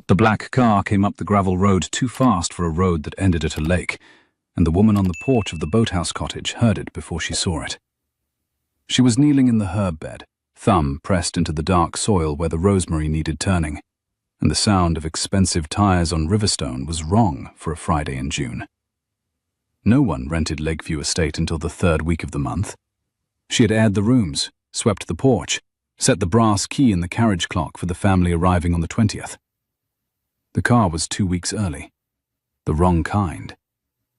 The black car came up the gravel road too fast for a road that ended at a lake, and the woman on the porch of the boathouse cottage heard it before she saw it. She was kneeling in the herb bed, thumb pressed into the dark soil where the rosemary needed turning, and the sound of expensive tires on Riverstone was wrong for a Friday in June. No one rented Lakeview Estate until the third week of the month. She had aired the rooms, swept the porch, set the brass key in the carriage clock for the family arriving on the 20th. The car was 2 weeks early. The wrong kind.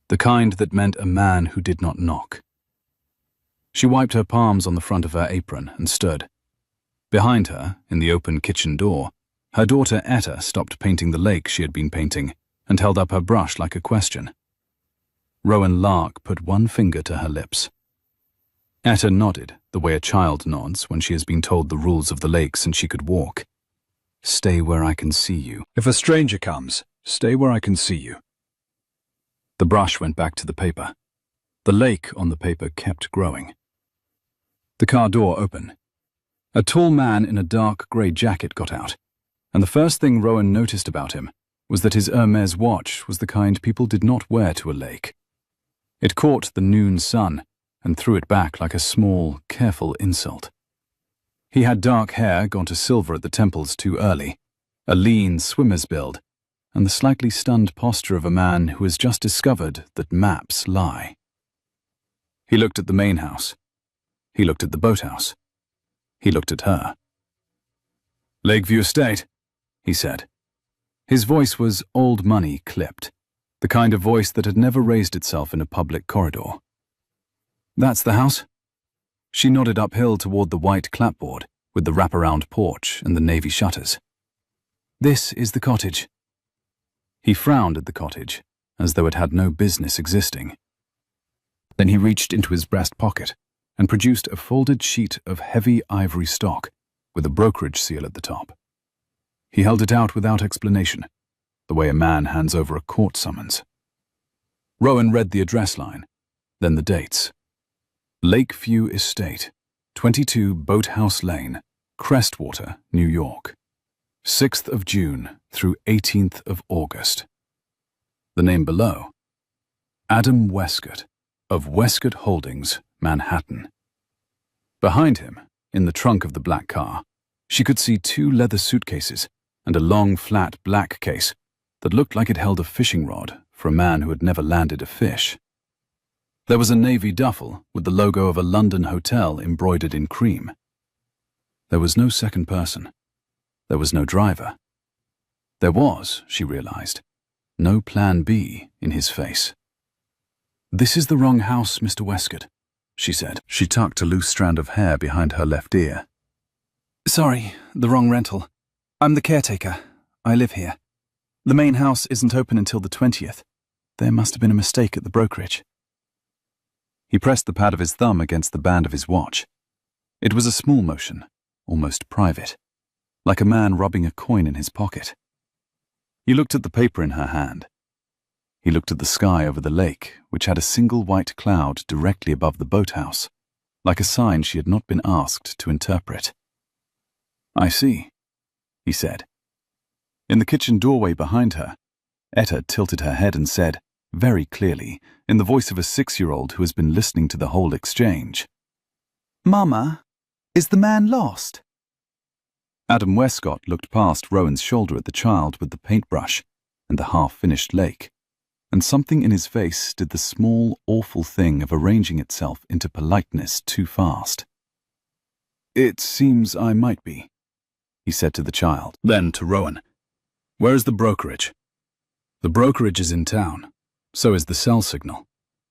The kind that meant a man who did not knock. She wiped her palms on the front of her apron and stood. Behind her, in the open kitchen door, her daughter Etta stopped painting the lake she had been painting and held up her brush like a question. Rowan Lark put one finger to her lips. Etta nodded the way a child nods when she has been told the rules of the lake since she could walk. Stay where I can see you. If a stranger comes, stay where I can see you. The brush went back to the paper. The lake on the paper kept growing. The car door opened. A tall man in a dark grey jacket got out, and the first thing Rowan noticed about him was that his Hermes watch was the kind people did not wear to a lake. It caught the noon sun and threw it back like a small, careful insult. He had dark hair gone to silver at the temples too early, a lean swimmer's build, and the slightly stunned posture of a man who has just discovered that maps lie. He looked at the main house. He looked at the boathouse. He looked at her. "Lakeview Estate," he said. His voice was old money clipped, the kind of voice that had never raised itself in a public corridor. "That's the house?" She nodded uphill toward the white clapboard with the wraparound porch and the navy shutters. "This is the cottage." He frowned at the cottage, as though it had no business existing. Then he reached into his breast pocket and produced a folded sheet of heavy ivory stock with a brokerage seal at the top. He held it out without explanation, the way a man hands over a court summons. Rowan read the address line, then the dates. Lakeview Estate, 22 Boathouse Lane, Crestwater, New York. 6th of June through 18th of August. The name below, Adam Westcott, of Westcott Holdings, Manhattan. Behind him, in the trunk of the black car, she could see 2 leather suitcases and a long, flat black case that looked like it held a fishing rod for a man who had never landed a fish. There was a navy duffel with the logo of a London hotel embroidered in cream. There was no second person. There was no driver. There was, she realized, no plan B in his face. "This is the wrong house, Mr. Westcott," she said. She tucked a loose strand of hair behind her left ear. "Sorry, the wrong rental. I'm the caretaker. I live here. The main house isn't open until the 20th. There must have been a mistake at the brokerage." He pressed the pad of his thumb against the band of his watch. It was a small motion, almost private, like a man rubbing a coin in his pocket. He looked at the paper in her hand. He looked at the sky over the lake, which had a single white cloud directly above the boathouse, like a sign she had not been asked to interpret. "I see," he said. In the kitchen doorway behind her, Etta tilted her head and said, very clearly, in the voice of a 6-year-old who has been listening to the whole exchange, "Mama, is the man lost?" Adam Westcott looked past Rowan's shoulder at the child with the paintbrush and the half-finished lake, and something in his face did the small, awful thing of arranging itself into politeness too fast. "It seems I might be," he said to the child. Then to Rowan, "Where is the brokerage?" "The brokerage is in town. So is the cell signal.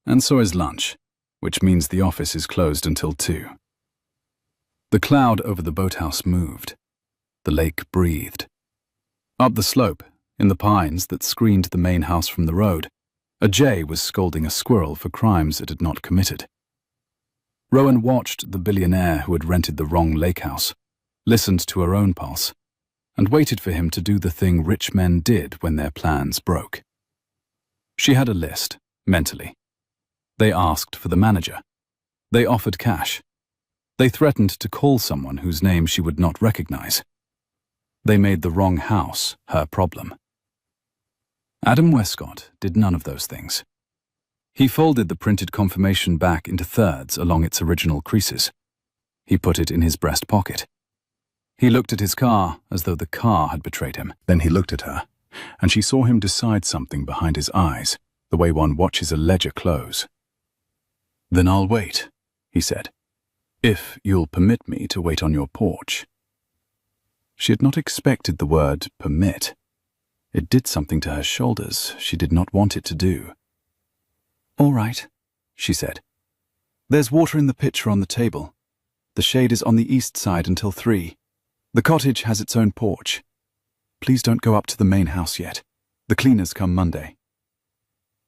And so is lunch, which means the office is closed until 2. The cloud over the boathouse moved. The lake breathed. Up the slope, in the pines that screened the main house from the road, a jay was scolding a squirrel for crimes it had not committed. Rowan watched the billionaire who had rented the wrong lake house, listened to her own pulse, and waited for him to do the thing rich men did when their plans broke. She had a list, mentally. They asked for the manager. They offered cash. They threatened to call someone whose name she would not recognize. They made the wrong house her problem. Adam Westcott did none of those things. He folded the printed confirmation back into thirds along its original creases. He put it in his breast pocket. He looked at his car as though the car had betrayed him. Then he looked at her, and she saw him decide something behind his eyes, the way one watches a ledger close. "Then I'll wait," he said, "if you'll permit me to wait on your porch." She had not expected the word permit. It did something to her shoulders she did not want it to do. "All right," she said. "There's water in the pitcher on the table. The shade is on the east side until 3. The cottage has its own porch. Please don't go up to the main house yet. The cleaners come Monday."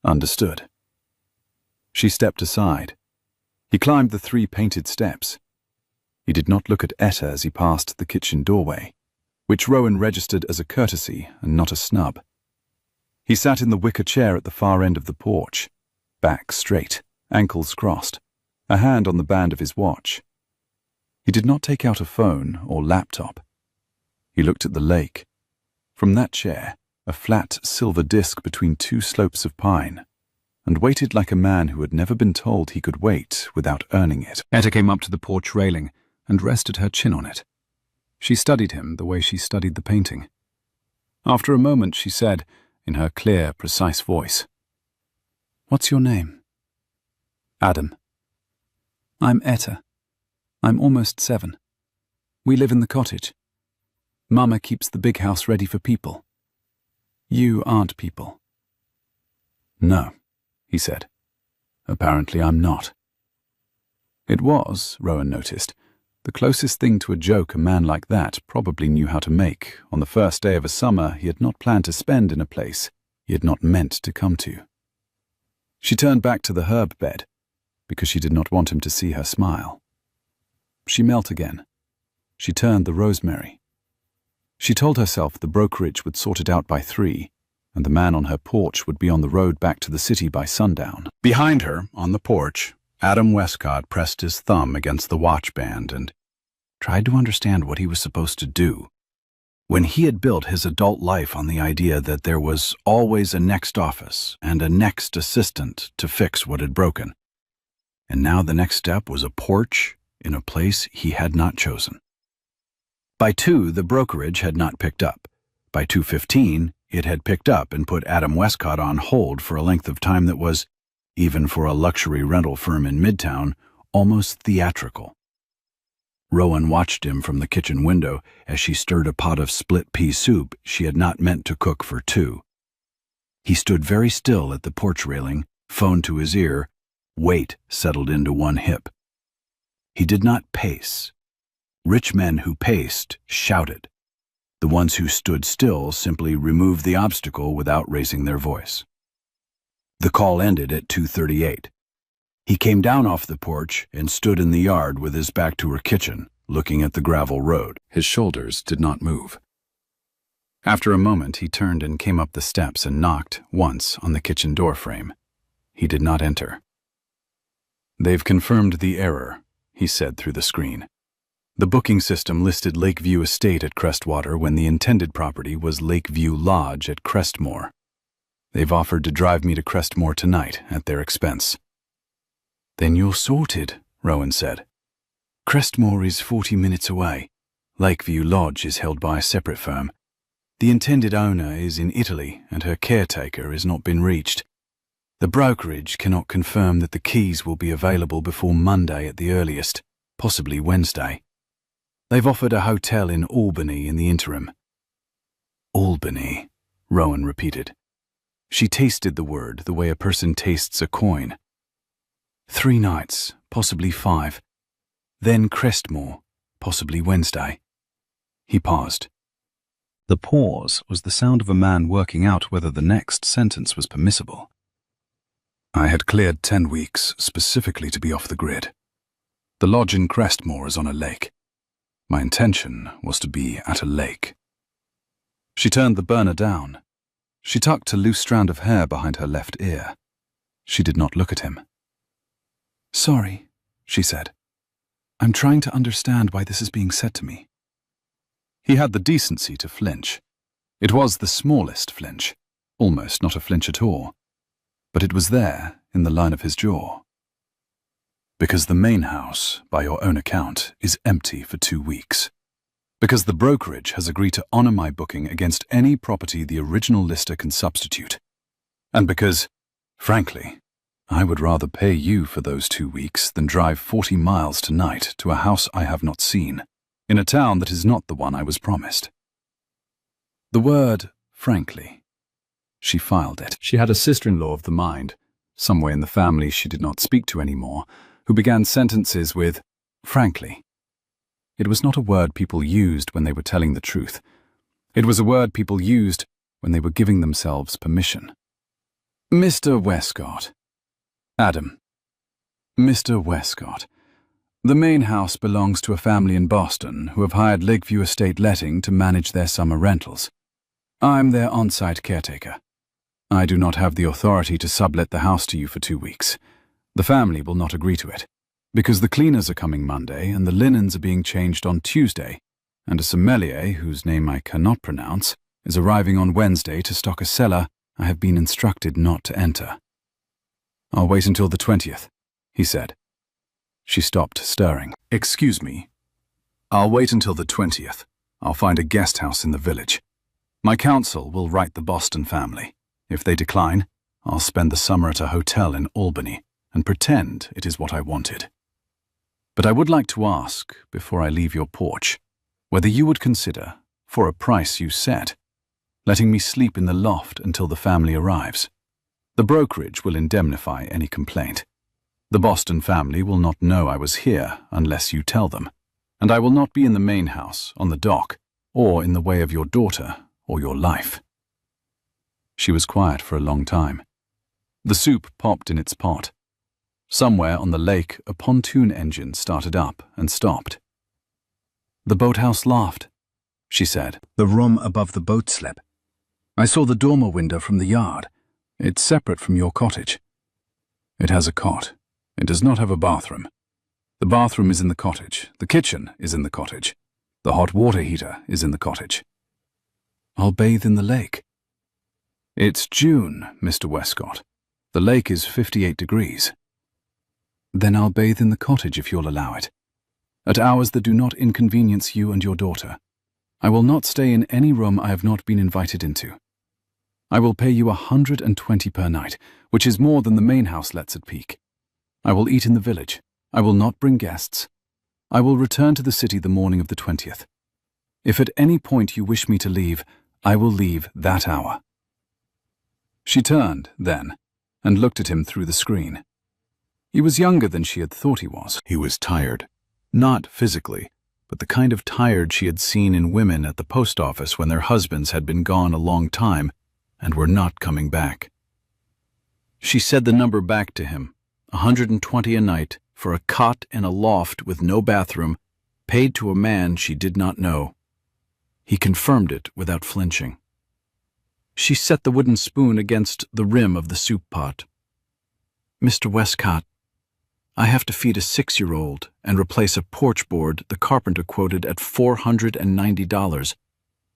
"Understood." She stepped aside. He climbed the 3 painted steps. He did not look at Etta as he passed the kitchen doorway, which Rowan registered as a courtesy and not a snub. He sat in the wicker chair at the far end of the porch, back straight, ankles crossed, a hand on the band of his watch. He did not take out a phone or laptop. He looked at the lake. From that chair, a flat silver disc between 2 slopes of pine, and waited like a man who had never been told he could wait without earning it. Etta came up to the porch railing and rested her chin on it. She studied him the way she studied the painting. After a moment she said, in her clear, precise voice, "What's your name?" "Adam." "I'm Etta. I'm almost 7. We live in the cottage. Mama keeps the big house ready for people. You aren't people." "No," he said. "Apparently I'm not." It was, Rowan noticed, the closest thing to a joke a man like that probably knew how to make on the first day of a summer he had not planned to spend in a place he had not meant to come to. She turned back to the herb bed, because she did not want him to see her smile. She knelt again. She turned the rosemary. She told herself the brokerage would sort it out by 3, and the man on her porch would be on the road back to the city by sundown. Behind her, on the porch, Adam Westcott pressed his thumb against the watch band and tried to understand what he was supposed to do. When he had built his adult life on the idea that there was always a next office and a next assistant to fix what had broken. And now the next step was a porch in a place he had not chosen. By 2, the brokerage had not picked up. By 2:15, it had picked up and put Adam Westcott on hold for a length of time that was, even for a luxury rental firm in Midtown, almost theatrical. Rowan watched him from the kitchen window as she stirred a pot of split pea soup she had not meant to cook for 2. He stood very still at the porch railing, phone to his ear, weight settled into one hip. He did not pace. Rich men who paced shouted. The ones who stood still simply removed the obstacle without raising their voice. The call ended at 2:38. He came down off the porch and stood in the yard with his back to her kitchen, looking at the gravel road. His shoulders did not move. After a moment, he turned and came up the steps and knocked once on the kitchen door frame. He did not enter. "They've confirmed the error," he said through the screen. The booking system listed Lakeview Estate at Crestwater when the intended property was Lakeview Lodge at Crestmore. They've offered to drive me to Crestmore tonight at their expense. "Then you're sorted," Rowan said. "Crestmore is 40 minutes away. Lakeview Lodge is held by a separate firm. The intended owner is in Italy and her caretaker has not been reached. The brokerage cannot confirm that the keys will be available before Monday at the earliest, possibly Wednesday. They've offered a hotel in Albany in the interim." "Albany," Rowan repeated. She tasted the word the way a person tastes a coin. 3 nights, possibly 5. Then Crestmore, possibly Wednesday. He paused. The pause was the sound of a man working out whether the next sentence was permissible. "I had cleared 10 weeks specifically to be off the grid. The lodge in Crestmore is on a lake. My intention was to be at a lake." She turned the burner down. She tucked a loose strand of hair behind her left ear. She did not look at him. "Sorry," she said. "I'm trying to understand why this is being said to me." He had the decency to flinch. It was the smallest flinch, almost not a flinch at all, but it was there in the line of his jaw. Because the main house, by your own account, is empty for 2 weeks. Because the brokerage has agreed to honor my booking against any property the original lister can substitute. And because, frankly, I would rather pay you for those 2 weeks than drive 40 miles tonight to a house I have not seen, in a town that is not the one I was promised. The word, frankly. She filed it. She had a sister-in-law of the mind, somewhere in the family she did not speak to anymore, who began sentences with, frankly. It was not a word people used when they were telling the truth. It was a word people used when they were giving themselves permission. Mr. Westcott. Adam. Mr. Westcott. The main house belongs to a family in Boston who have hired Lakeview Estate Letting to manage their summer rentals. I'm their on-site caretaker. I do not have the authority to sublet the house to you for 2 weeks. The family will not agree to it, because the cleaners are coming Monday and the linens are being changed on Tuesday, and a sommelier, whose name I cannot pronounce, is arriving on Wednesday to stock a cellar I have been instructed not to enter. I'll wait until the 20th, he said. She stopped stirring. Excuse me. I'll wait until the 20th. I'll find a guest house in the village. My counsel will write the Boston family. If they decline, I'll spend the summer at a hotel in Albany and pretend it is what I wanted. But I would like to ask, before I leave your porch, whether you would consider, for a price you set, letting me sleep in the loft until the family arrives. The brokerage will indemnify any complaint. The Boston family will not know I was here unless you tell them, and I will not be in the main house, on the dock, or in the way of your daughter or your life. She was quiet for a long time. The soup popped in its pot. Somewhere on the lake, a pontoon engine started up and stopped. The boathouse loft, she said. The room above the boat slip. I saw the dormer window from the yard. It's separate from your cottage. It has a cot. It does not have a bathroom. The bathroom is in the cottage. The kitchen is in the cottage. The hot water heater is in the cottage. I'll bathe in the lake. It's June, Mr. Westcott. The lake is 58 degrees. Then I'll bathe in the cottage if you'll allow it. At hours that do not inconvenience you and your daughter. I will not stay in any room I have not been invited into. I will pay you $120 per night, which is more than the main house lets at peak. I will eat in the village. I will not bring guests. I will return to the city the morning of the 20th. If at any point you wish me to leave, I will leave that hour. She turned, then, and looked at him through the screen. He was younger than she had thought he was. He was tired. Not physically, but the kind of tired she had seen in women at the post office when their husbands had been gone a long time and were not coming back. She said the number back to him, $120 a night for a cot in a loft with no bathroom, paid to a man she did not know. He confirmed it without flinching. She set the wooden spoon against the rim of the soup pot. Mr. Westcott, I have to feed a 6-year-old and replace a porch board the carpenter quoted at $490.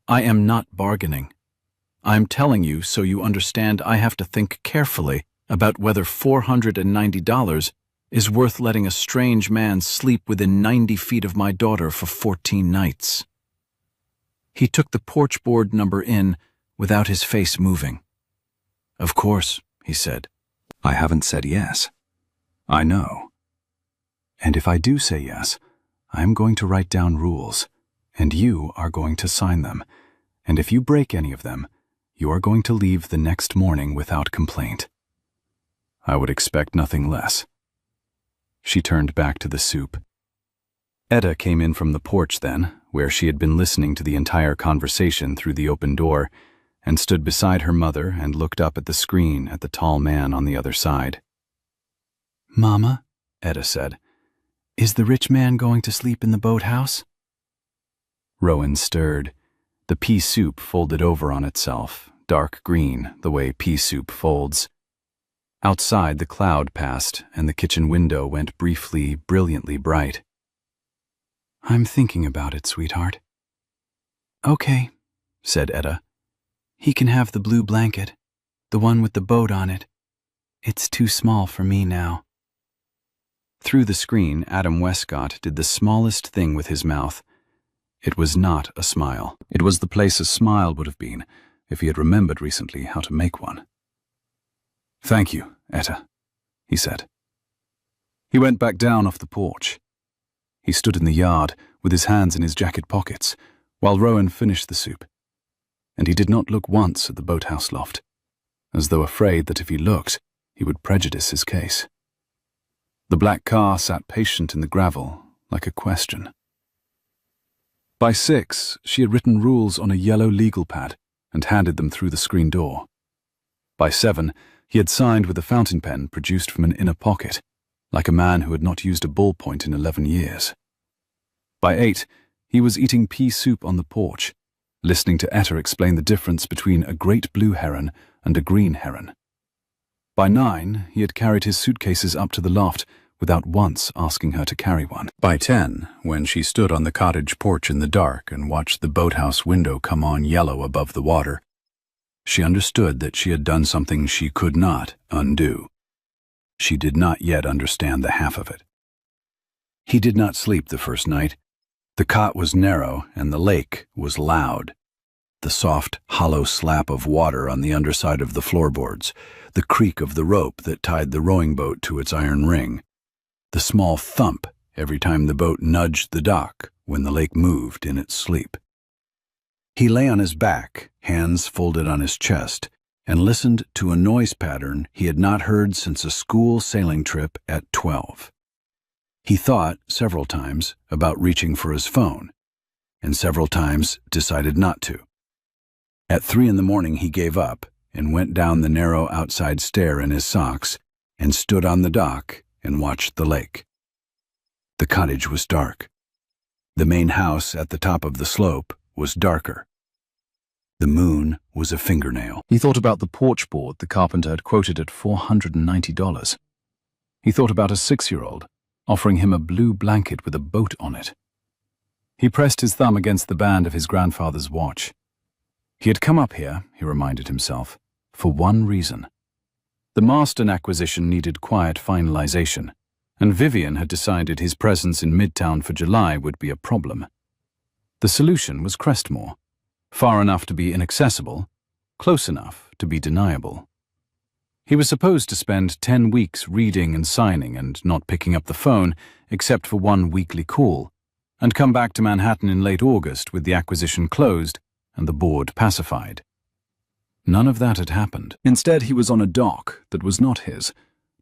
I am not bargaining. I am telling you so you understand I have to think carefully about whether $490 is worth letting a strange man sleep within 90 feet of my daughter for 14 nights. He took the porch board number in without his face moving. Of course, he said. I haven't said yes. I know. And if I do say yes, I am going to write down rules, and you are going to sign them. And if you break any of them, you are going to leave the next morning without complaint. I would expect nothing less. She turned back to the soup. Etta came in from the porch then, where she had been listening to the entire conversation through the open door, and stood beside her mother and looked up at the screen at the tall man on the other side. Mama, Etta said, is the rich man going to sleep in the boathouse? Rowan stirred. The pea soup folded over on itself, dark green, the way pea soup folds. Outside the cloud passed, and the kitchen window went briefly, brilliantly bright. I'm thinking about it, sweetheart. "Okay," said Etta. "He can have the blue blanket, the one with the boat on it. It's too small for me now." Through the screen, Adam Westcott did the smallest thing with his mouth. It was not a smile. It was the place a smile would have been if he had remembered recently how to make one. "Thank you, Etta," he said. He went back down off the porch. He stood in the yard with his hands in his jacket pockets while Rowan finished the soup, and he did not look once at the boathouse loft, as though afraid that if he looked, he would prejudice his case. The black car sat patient in the gravel, like a question. By 6, she had written rules on a yellow legal pad and handed them through the screen door. By 7, he had signed with a fountain pen produced from an inner pocket, like a man who had not used a ballpoint in 11 years. By 8, he was eating pea soup on the porch, listening to Etta explain the difference between a great blue heron and a green heron. By 9, he had carried his suitcases up to the loft without once asking her to carry one. By 10, when she stood on the cottage porch in the dark and watched the boathouse window come on yellow above the water, she understood that she had done something she could not undo. She did not yet understand the half of it. He did not sleep the first night. The cot was narrow and the lake was loud. The soft, hollow slap of water on the underside of the floorboards, the creak of the rope that tied the rowing boat to its iron ring, the small thump every time the boat nudged the dock when the lake moved in its sleep. He lay on his back, hands folded on his chest, and listened to a noise pattern he had not heard since a school sailing trip at 12. He thought several times about reaching for his phone, and several times decided not to. At 3 in the morning he gave up and went down the narrow outside stair in his socks and stood on the dock and watched the lake. The cottage was dark. The main house at the top of the slope was darker. The moon was a fingernail. He thought about the porch board the carpenter had quoted at $490. He thought about a 6-year-old offering him a blue blanket with a boat on it. He pressed his thumb against the band of his grandfather's watch. He had come up here, he reminded himself, for one reason. The Marston acquisition needed quiet finalization, and Vivian had decided his presence in Midtown for July would be a problem. The solution was Crestmore, far enough to be inaccessible, close enough to be deniable. He was supposed to spend 10 weeks reading and signing and not picking up the phone except for one weekly call, and come back to Manhattan in late August with the acquisition closed and the board pacified. None of that had happened. Instead, he was on a dock that was not his,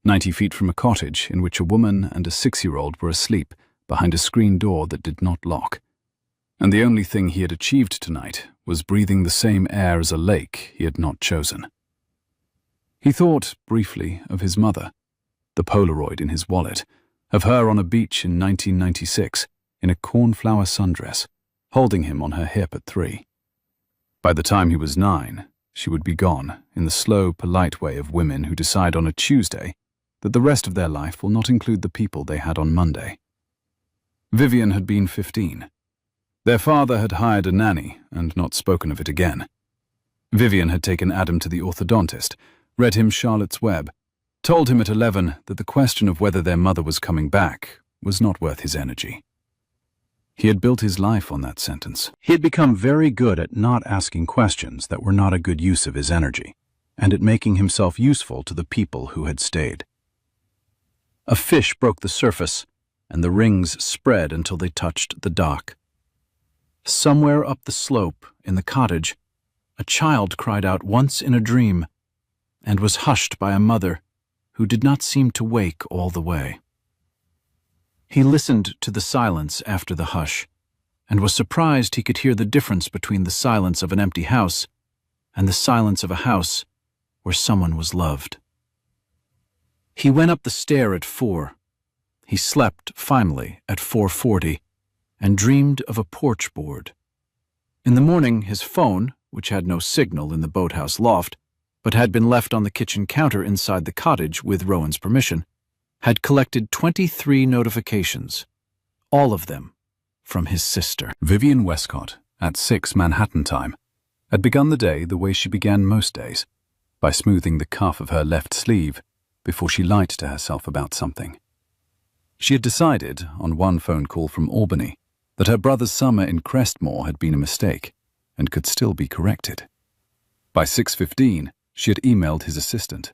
90 feet from a cottage in which a woman and a 6-year-old were asleep behind a screen door that did not lock. And the only thing he had achieved tonight was breathing the same air as a lake he had not chosen. He thought, briefly, of his mother, the Polaroid in his wallet, of her on a beach in 1996, in a cornflower sundress, holding him on her hip at 3. By the time he was 9, she would be gone, in the slow, polite way of women who decide on a Tuesday that the rest of their life will not include the people they had on Monday. Vivian had been 15. Their father had hired a nanny and not spoken of it again. Vivian had taken Adam to the orthodontist, read him Charlotte's Web, told him at 11 that the question of whether their mother was coming back was not worth his energy. He had built his life on that sentence. He had become very good at not asking questions that were not a good use of his energy, and at making himself useful to the people who had stayed. A fish broke the surface, and the rings spread until they touched the dock. Somewhere up the slope, in the cottage, a child cried out once in a dream, and was hushed by a mother who did not seem to wake all the way. He listened to the silence after the hush, and was surprised he could hear the difference between the silence of an empty house and the silence of a house where someone was loved. He went up the stair at 4. He slept, finally, at 4:40, and dreamed of a porch board. In the morning, his phone, which had no signal in the boathouse loft, but had been left on the kitchen counter inside the cottage with Rowan's permission, had collected 23 notifications, all of them from his sister. Vivian Westcott at 6 Manhattan time, had begun the day the way she began most days, by smoothing the cuff of her left sleeve before she lied to herself about something. She had decided, on one phone call from Albany, that her brother's summer in Crestmore had been a mistake and could still be corrected. By 6:15, she had emailed his assistant.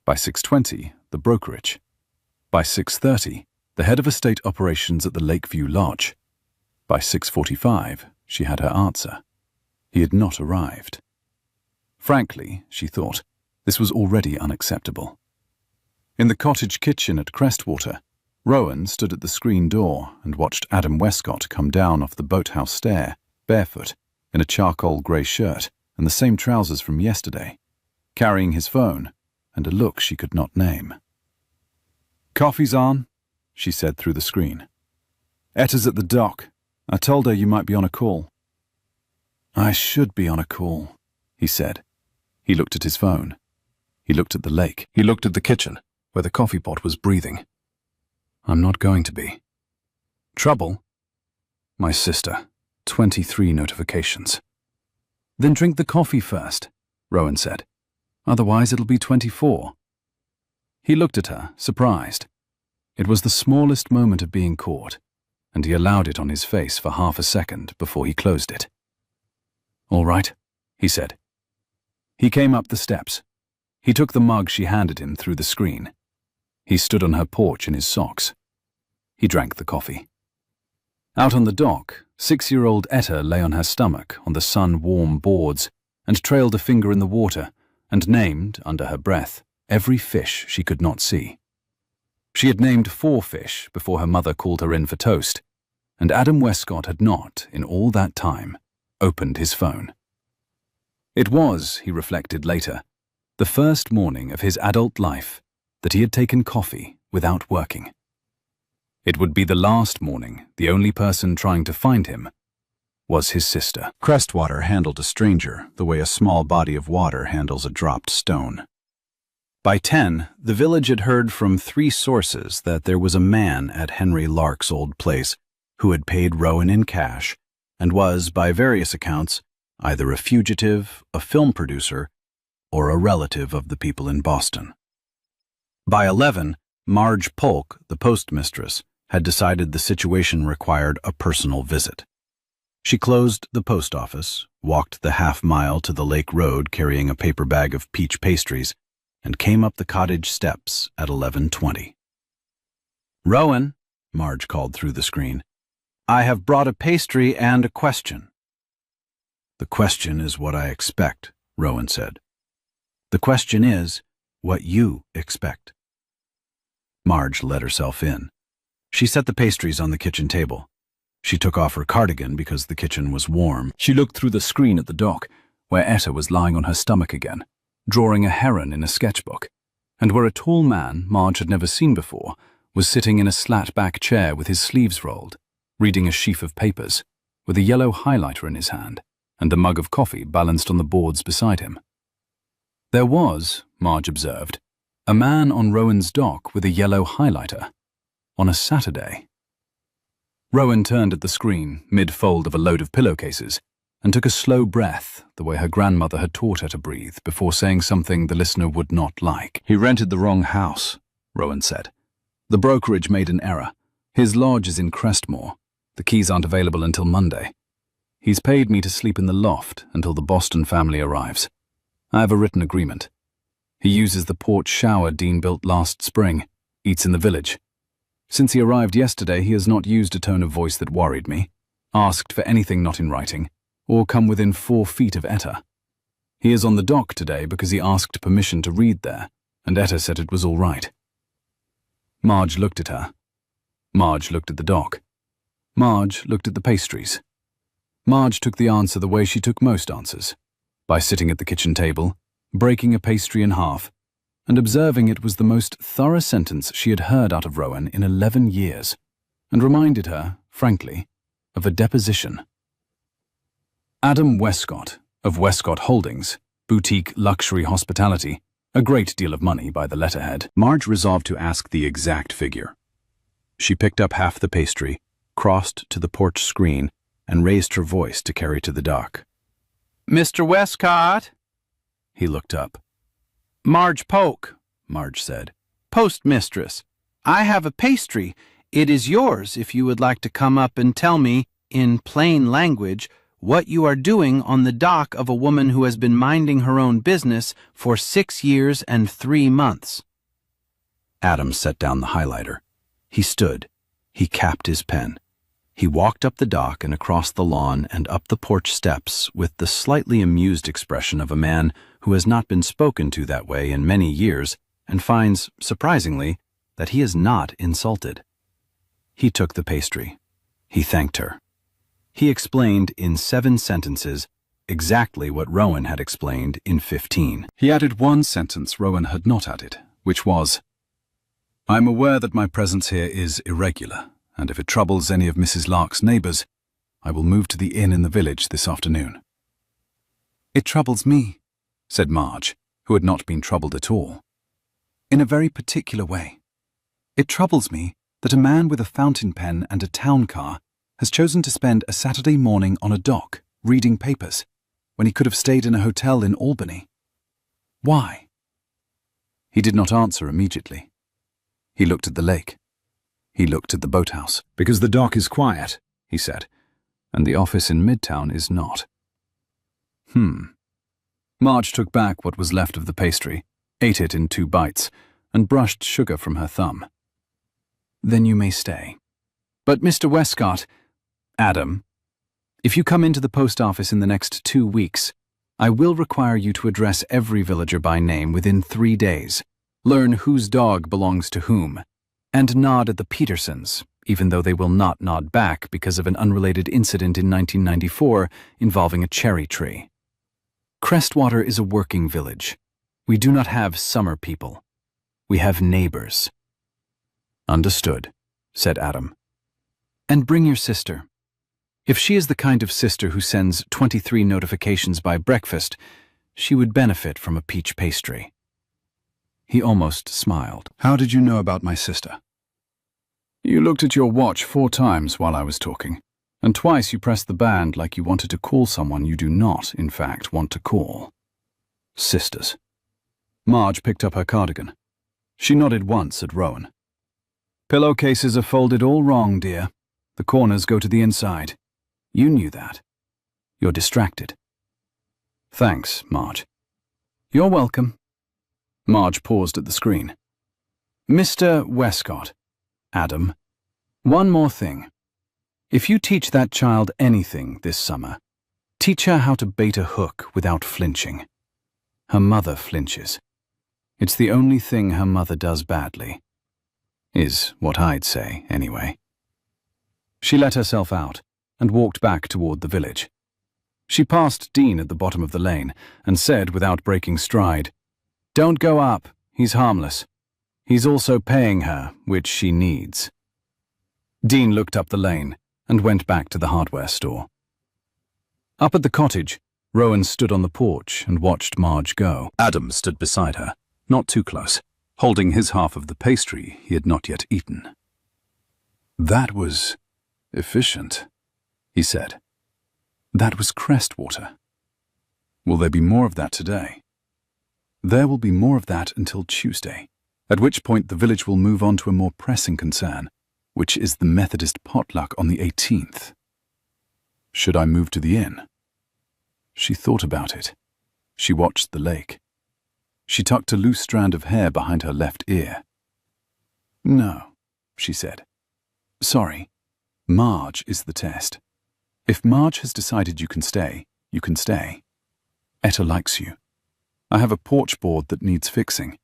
By 6:20, the brokerage. By 6:30, the head of estate operations at the Lakeview Lodge. By 6:45, she had her answer. He had not arrived. Frankly, she thought, this was already unacceptable. In the cottage kitchen at Crestwater, Rowan stood at the screen door and watched Adam Westcott come down off the boathouse stair, barefoot, in a charcoal grey shirt and the same trousers from yesterday, carrying his phone and a look she could not name. "Coffee's on," she said through the screen. "Etta's at the dock. I told her you might be on a call." "I should be on a call," he said. He looked at his phone. He looked at the lake. He looked at the kitchen, where the coffee pot was breathing. "I'm not going to be." "Trouble?" "My sister. 23 notifications." "Then drink the coffee first," Rowan said. "Otherwise it'll be 24. He looked at her, surprised. It was the smallest moment of being caught, and he allowed it on his face for half a second before he closed it. "All right," he said. He came up the steps. He took the mug she handed him through the screen. He stood on her porch in his socks. He drank the coffee. Out on the dock, 6-year-old Etta lay on her stomach on the sun-warm boards and trailed a finger in the water and named, under her breath, every fish she could not see. She had named 4 fish before her mother called her in for toast, and Adam Westcott had not, in all that time, opened his phone. It was, he reflected later, the first morning of his adult life that he had taken coffee without working. It would be the last morning the only person trying to find him was his sister. Crestwater handled a stranger the way a small body of water handles a dropped stone. By 10, the village had heard from 3 sources that there was a man at Henry Lark's old place who had paid Rowan in cash and was, by various accounts, either a fugitive, a film producer, or a relative of the people in Boston. By 11, Marge Polk, the postmistress, had decided the situation required a personal visit. She closed the post office, walked the half-mile to the lake road carrying a paper bag of peach pastries, and came up the cottage steps at 11:20. "Rowan," Marge called through the screen, "I have brought a pastry and a question." "The question is what I expect," Rowan said. "The question is what you expect." Marge let herself in. She set the pastries on the kitchen table. She took off her cardigan because the kitchen was warm. She looked through the screen at the dock, where Etta was lying on her stomach again, drawing a heron in a sketchbook, and where a tall man Marge had never seen before was sitting in a slat-back chair with his sleeves rolled, reading a sheaf of papers, with a yellow highlighter in his hand and a mug of coffee balanced on the boards beside him. There was, Marge observed, a man on Rowan's dock with a yellow highlighter, on a Saturday. Rowan turned at the screen, mid-fold of a load of pillowcases, and took a slow breath, the way her grandmother had taught her to breathe, before saying something the listener would not like. "He rented the wrong house," Rowan said. "The brokerage made an error. His lodge is in Crestmore. The keys aren't available until Monday. He's paid me to sleep in the loft until the Boston family arrives. I have a written agreement. He uses the porch shower Dean built last spring, eats in the village. Since he arrived yesterday, he has not used a tone of voice that worried me, asked for anything not in writing, or come within 4 feet of Etta. He is on the dock today because he asked permission to read there, and Etta said it was all right." Marge looked at her. Marge looked at the dock. Marge looked at the pastries. Marge took the answer the way she took most answers, by sitting at the kitchen table, breaking a pastry in half, and observing it was the most thorough sentence she had heard out of Rowan in 11 years, and reminded her, frankly, of a deposition. Adam Westcott, of Westcott Holdings, boutique luxury hospitality, a great deal of money by the letterhead. Marge resolved to ask the exact figure. She picked up half the pastry, crossed to the porch screen, and raised her voice to carry to the dock. "Mr. Westcott?" He looked up. "Marge Polk," Marge said. "Postmistress. I have a pastry. It is yours if you would like to come up and tell me, in plain language, what you are doing on the dock of a woman who has been minding her own business for 6 years and 3 months. Adam set down the highlighter. He stood. He capped his pen. He walked up the dock and across the lawn and up the porch steps with the slightly amused expression of a man who has not been spoken to that way in many years and finds, surprisingly, that he is not insulted. He took the pastry. He thanked her. He explained in 7 sentences exactly what Rowan had explained in 15. He added one sentence Rowan had not added, which was, "I am aware that my presence here is irregular, and if it troubles any of Mrs. Lark's neighbours, I will move to the inn in the village this afternoon." "It troubles me," said Marge, who had not been troubled at all. "In a very particular way. It troubles me that a man with a fountain pen and a town car has chosen to spend a Saturday morning on a dock, reading papers, when he could have stayed in a hotel in Albany. Why?" He did not answer immediately. He looked at the lake. He looked at the boathouse. "Because the dock is quiet," he said, "and the office in Midtown is not." Marge took back what was left of the pastry, ate it in 2 bites, and brushed sugar from her thumb. "Then you may stay. But Mr. Westcott, Adam, if you come into the post office in the next 2 weeks, I will require you to address every villager by name within 3 days, learn whose dog belongs to whom, and nod at the Petersons, even though they will not nod back because of an unrelated incident in 1994 involving a cherry tree. Crestwater is a working village. We do not have summer people. We have neighbors." "Understood," said Adam. "And bring your sister. If she is the kind of sister who sends 23 notifications by breakfast, she would benefit from a peach pastry." He almost smiled. "How did you know about my sister?" "You looked at your watch 4 times while I was talking, and twice you pressed the band like you wanted to call someone you do not, in fact, want to call. Sisters." Marge picked up her cardigan. She nodded once at Rowan. "Pillowcases are folded all wrong, dear. The corners go to the inside. You knew that. You're distracted." "Thanks, Marge." "You're welcome." Marge paused at the screen. "Mr. Westcott, Adam, one more thing. If you teach that child anything this summer, teach her how to bait a hook without flinching. Her mother flinches. It's the only thing her mother does badly. Is what I'd say, anyway." She let herself out and walked back toward the village. She passed Dean at the bottom of the lane and said without breaking stride, "Don't go up, he's harmless. He's also paying her, which she needs." Dean looked up the lane and went back to the hardware store. Up at the cottage, Rowan stood on the porch and watched Marge go. Adam stood beside her, not too close, holding his half of the pastry he had not yet eaten. "That was efficient," he said. "That was Crestwater. Will there be more of that today?" "There will be more of that until Tuesday, at which point the village will move on to a more pressing concern, which is the Methodist potluck on the 18th. Should I move to the inn?" She thought about it. She watched the lake. She tucked a loose strand of hair behind her left ear. "No," she said. "Sorry. Marge is the test. If Marge has decided you can stay, you can stay. Etta likes you. I have a porch board that needs fixing,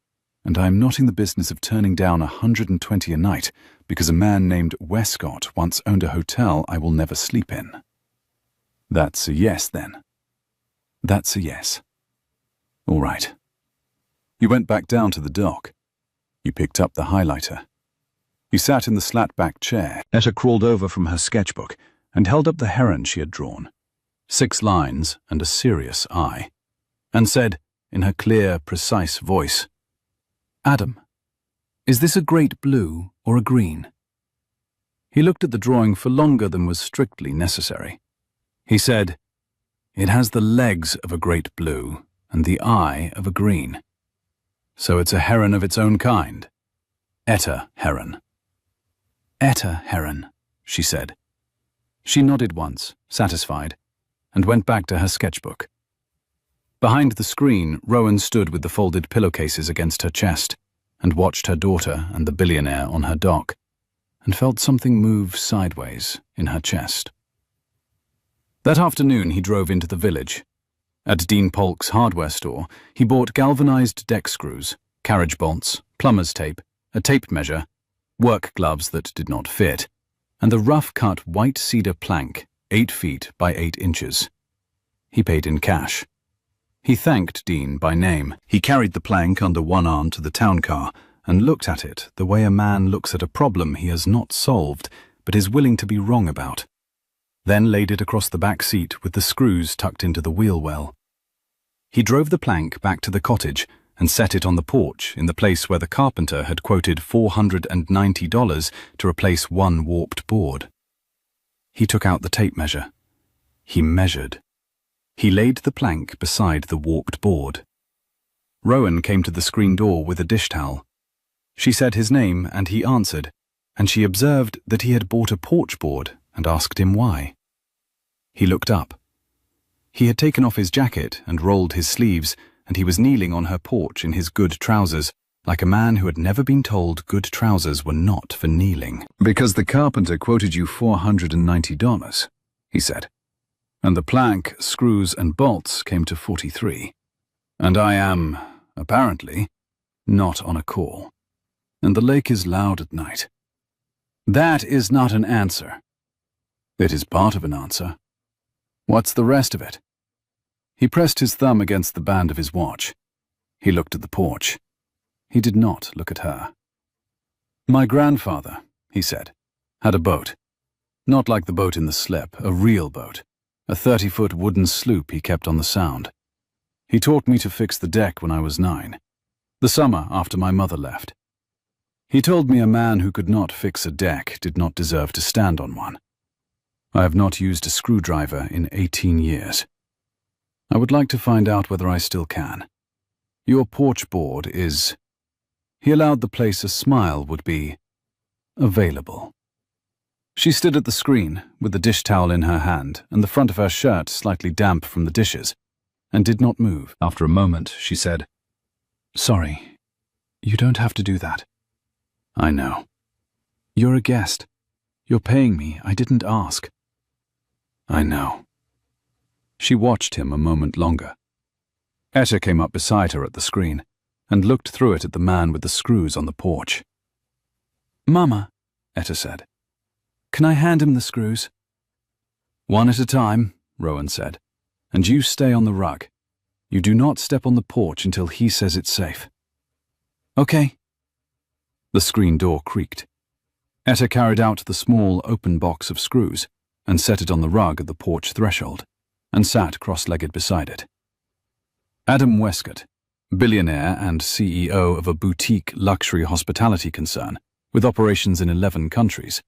and I am not in the business of turning down 120 a night because a man named Westcott once owned a hotel I will never sleep in." "That's a yes, then." "That's a yes." "All right." You went back down to the dock. You picked up the highlighter. You sat in the slat-back chair. Etta crawled over from her sketchbook and held up the heron she had drawn, 6 lines and a serious eye, and said, in her clear, precise voice, "Adam, is this a great blue or a green?" He looked at the drawing for longer than was strictly necessary, He said, "It has the legs of a great blue and the eye of a green. So it's a heron of its own kind. Etta heron." Etta heron, she said. She nodded once, satisfied, and went back to her sketchbook. Behind the screen, Rowan stood with the folded pillowcases against her chest and watched her daughter and the billionaire on her dock, and felt something move sideways in her chest. That afternoon he drove into the village. At Dean Polk's hardware store, he bought galvanized deck screws, carriage bolts, plumber's tape, a tape measure, work gloves that did not fit, and a rough-cut white cedar plank, 8 feet by 8 inches. He paid in cash. He thanked Dean by name. He carried the plank under one arm to the town car and looked at it the way a man looks at a problem he has not solved but is willing to be wrong about. Then laid it across the back seat with the screws tucked into the wheel well. He drove the plank back to the cottage and set it on the porch in the place where the carpenter had quoted $490 to replace one warped board. He took out the tape measure. He measured. He laid the plank beside the warped board. Rowan came to the screen door with a dish towel. She said his name and he answered, and she observed that he had bought a porch board and asked him why. He looked up. He had taken off his jacket and rolled his sleeves, and he was kneeling on her porch in his good trousers, like a man who had never been told good trousers were not for kneeling. "Because the carpenter quoted you $490, he said, "and the plank, screws and bolts came to 43. And I am, apparently, not on a call. And the lake is loud at night. That is not an answer." "It is part of an answer. What's the rest of it?" He pressed his thumb against the band of his watch. He looked at the porch. He did not look at her. "My grandfather," he said, "had a boat. Not like the boat in the slip, a real boat. A 30-foot wooden sloop he kept on the Sound. He taught me to fix the deck when I was 9, the summer after my mother left. He told me a man who could not fix a deck did not deserve to stand on one. I have not used a screwdriver in 18 years. I would like to find out whether I still can. Your porch board is," he allowed the place a smile would be, "available." She stood at the screen, with the dish towel in her hand and the front of her shirt slightly damp from the dishes, and did not move. After a moment, she said, "Sorry, you don't have to do that." "I know." "You're a guest. You're paying me. I didn't ask." "I know." She watched him a moment longer. Etta came up beside her at the screen and looked through it at the man with the screws on the porch. "Mama," Etta said, "can I hand him the screws?" "One at a time," Rowan said, "and you stay on the rug. You do not step on the porch until he says it's safe." "Okay." The screen door creaked. Etta carried out the small open box of screws and set it on the rug at the porch threshold, and sat cross-legged beside it. Adam Westcott, billionaire and CEO of a boutique luxury hospitality concern with operations in 11 countries,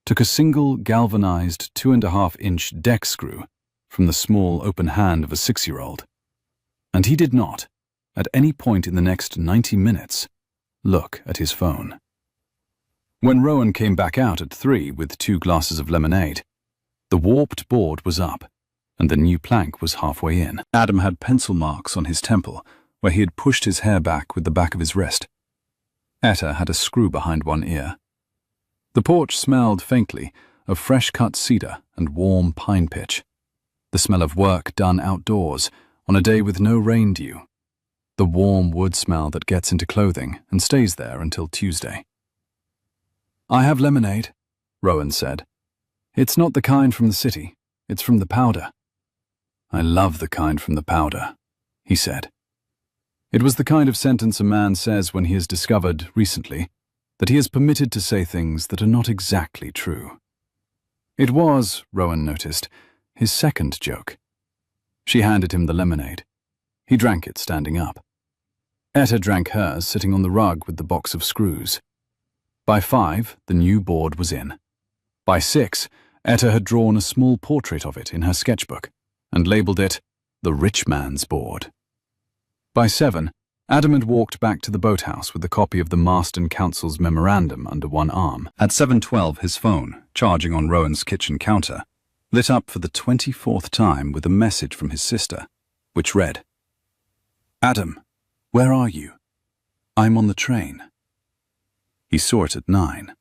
took a single galvanized 2.5-inch deck screw from the small open hand of a 6-year-old. And he did not, at any point in the next 90 minutes, look at his phone. When Rowan came back out at 3 with 2 glasses of lemonade, the warped board was up, and the new plank was halfway in. Adam had pencil marks on his temple, where he had pushed his hair back with the back of his wrist. Etta had a screw behind one ear. The porch smelled faintly of fresh-cut cedar and warm pine pitch, the smell of work done outdoors on a day with no rain dew, the warm wood smell that gets into clothing and stays there until Tuesday. "I have lemonade," Rowan said. "It's not the kind from the city. It's from the powder." "I love the kind from the powder," he said. It was the kind of sentence a man says when he has discovered, recently, that he is permitted to say things that are not exactly true. It was, Rowan noticed, his second joke. She handed him the lemonade. He drank it standing up. Etta drank hers sitting on the rug with the box of screws. By 5, the new board was in. By 6, Etta had drawn a small portrait of it in her sketchbook and labelled it the rich man's board. By 7, Adam had walked back to the boathouse with a copy of the Marston Council's memorandum under one arm. At 7:12, his phone, charging on Rowan's kitchen counter, lit up for the 24th time with a message from his sister, which read, "Adam, where are you? I'm on the train." He saw it at 9.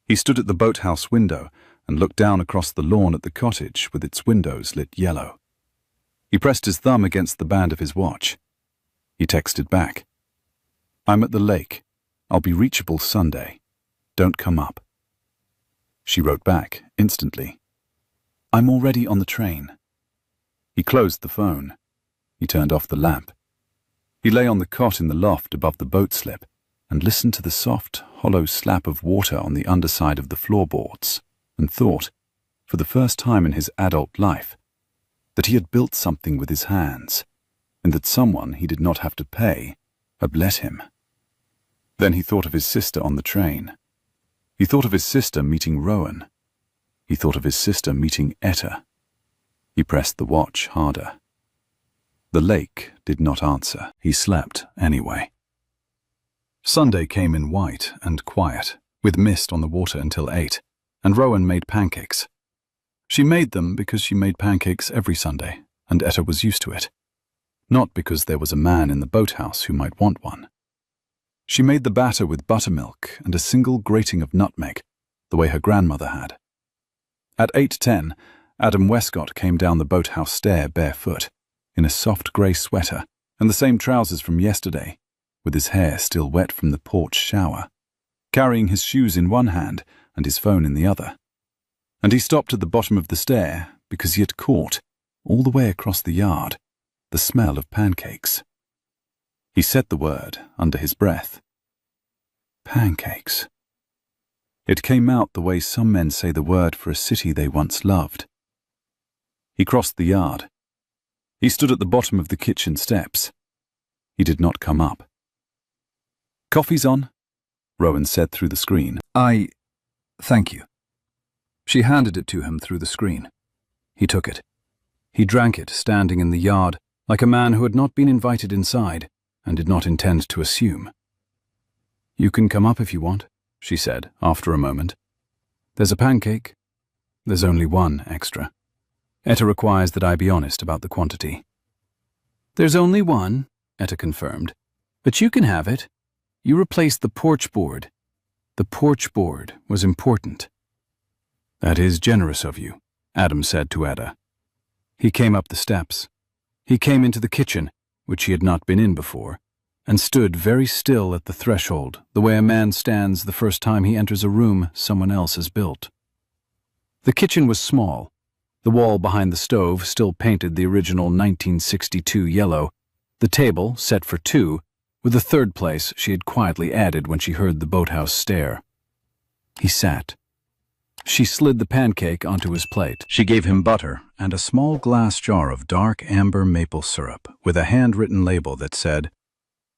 He stood at the boathouse window and looked down across the lawn at the cottage with its windows lit yellow. He pressed his thumb against the band of his watch. He texted back, "I'm at the lake. I'll be reachable Sunday. Don't come up." She wrote back instantly, "I'm already on the train." He closed the phone. He turned off the lamp. He lay on the cot in the loft above the boat slip and listened to the soft, hollow slap of water on the underside of the floorboards and thought, for the first time in his adult life, that he had built something with his hands and that someone he did not have to pay had let him. Then he thought of his sister on the train. He thought of his sister meeting Rowan. He thought of his sister meeting Etta. He pressed the watch harder. The lake did not answer. He slept anyway. Sunday came in white and quiet, with mist on the water until 8, and Rowan made pancakes. She made them because she made pancakes every Sunday, and Etta was used to it. Not because there was a man in the boathouse who might want one. She made the batter with buttermilk and a single grating of nutmeg, the way her grandmother had. At 8:10, Adam Westcott came down the boathouse stair barefoot, in a soft grey sweater and the same trousers from yesterday, with his hair still wet from the porch shower, carrying his shoes in one hand and his phone in the other. And he stopped at the bottom of the stair because he had caught, all the way across the yard, the smell of pancakes. He said the word under his breath. Pancakes. It came out the way some men say the word for a city they once loved. He crossed the yard. He stood at the bottom of the kitchen steps. He did not come up. "Coffee's on," Rowan said through the screen. Thank you." She handed it to him through the screen. He took it. He drank it standing in the yard, like a man who had not been invited inside and did not intend to assume. "You can come up if you want," she said after a moment. "There's a pancake. There's only one extra. Etta requires that I be honest about the quantity." "There's only one," Etta confirmed. "But you can have it. You replaced the porch board. The porch board was important." "That is generous of you," Adam said to Etta. He came up the steps. He came into the kitchen, which he had not been in before, and stood very still at the threshold, the way a man stands the first time he enters a room someone else has built. The kitchen was small. The wall behind the stove still painted the original 1962 yellow, the table, set for 2, with a third place she had quietly added when she heard the boathouse stare. He sat. She slid the pancake onto his plate. She gave him butter and a small glass jar of dark amber maple syrup with a handwritten label that said,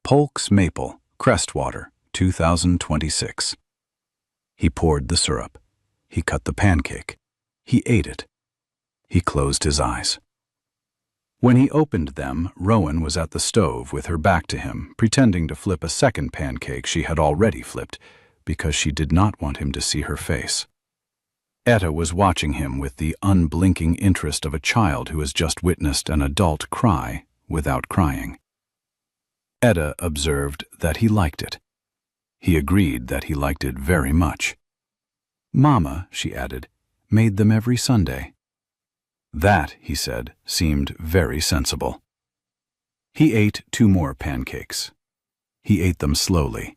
"Polk's Maple, Crestwater, 2026. He poured the syrup. He cut the pancake. He ate it. He closed his eyes. When he opened them, Rowan was at the stove with her back to him, pretending to flip a second pancake she had already flipped, because she did not want him to see her face. Etta was watching him with the unblinking interest of a child who has just witnessed an adult cry without crying. Etta observed that he liked it. He agreed that he liked it very much. "Mama," she added, "made them every Sunday." That, he said, seemed very sensible. He ate 2 more pancakes. He ate them slowly.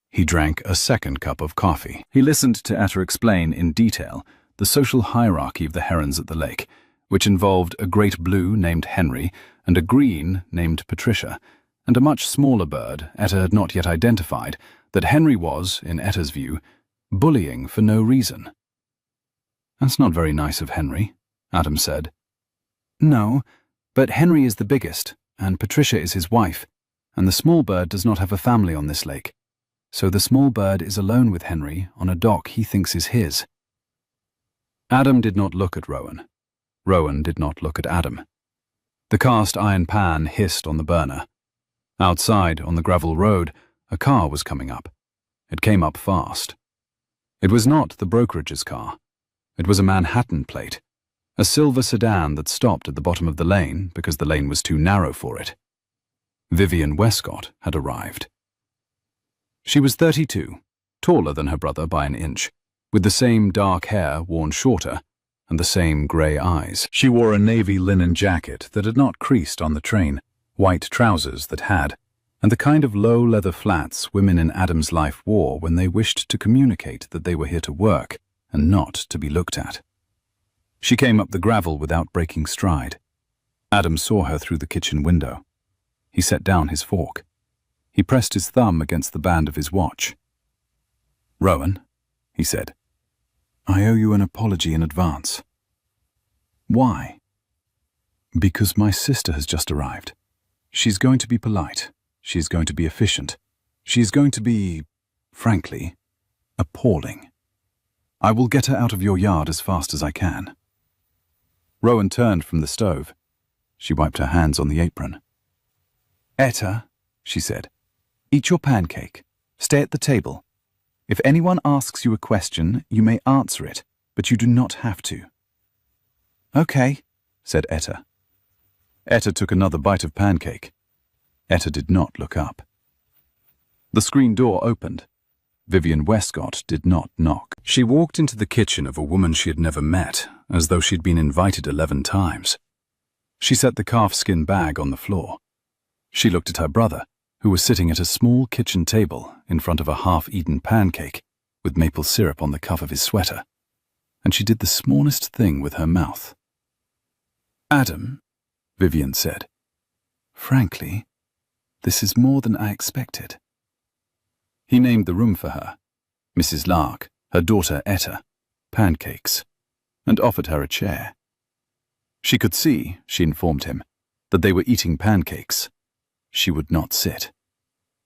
He drank a second cup of coffee. He listened to Etta explain in detail the social hierarchy of the herons at the lake, which involved a great blue named Henry and a green named Patricia, and a much smaller bird Etta had not yet identified, that Henry was, in Etta's view, bullying for no reason. "That's not very nice of Henry," Adam said. "No, but Henry is the biggest, and Patricia is his wife, and the small bird does not have a family on this lake. So the small bird is alone with Henry on a dock he thinks is his." Adam did not look at Rowan. Rowan did not look at Adam. The cast iron pan hissed on the burner. Outside, on the gravel road, a car was coming up. It came up fast. It was not the brokerage's car. It was a Manhattan plate, a silver sedan that stopped at the bottom of the lane because the lane was too narrow for it. Vivienne Westcott had arrived. She was 32, taller than her brother by an inch, with the same dark hair worn shorter and the same grey eyes. She wore a navy linen jacket that had not creased on the train, white trousers that had, and the kind of low leather flats women in Adam's life wore when they wished to communicate that they were here to work and not to be looked at. She came up the gravel without breaking stride. Adam saw her through the kitchen window. He set down his fork. He pressed his thumb against the band of his watch. "Rowan," he said, "I owe you an apology in advance." "Why?" "Because my sister has just arrived. She's going to be polite. She's going to be efficient. She's going to be, frankly, appalling. I will get her out of your yard as fast as I can." Rowan turned from the stove. She wiped her hands on the apron. "Etta," she said, "eat your pancake. Stay at the table. If anyone asks you a question, you may answer it, but you do not have to." "Okay," said Etta. Etta took another bite of pancake. Etta did not look up. The screen door opened. Vivienne Westcott did not knock. She walked into the kitchen of a woman she had never met, as though she'd been invited 11 times. She set the calfskin bag on the floor. She looked at her brother, who was sitting at a small kitchen table in front of a half-eaten pancake with maple syrup on the cuff of his sweater, and she did the smallest thing with her mouth. "Adam," Vivienne said, "frankly, this is more than I expected." He named the room for her, Mrs. Lark, her daughter Etta, pancakes, and offered her a chair. She could see, she informed him, that they were eating pancakes. She would not sit.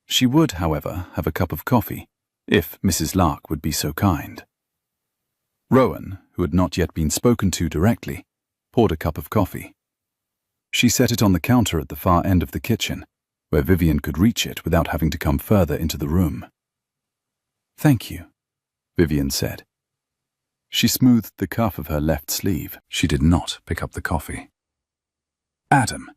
She would, however, have a cup of coffee, if Mrs. Lark would be so kind. Rowan, who had not yet been spoken to directly, poured a cup of coffee. She set it on the counter at the far end of the kitchen, where Vivienne could reach it without having to come further into the room. "Thank you," Vivienne said. She smoothed the cuff of her left sleeve. She did not pick up the coffee. "Adam,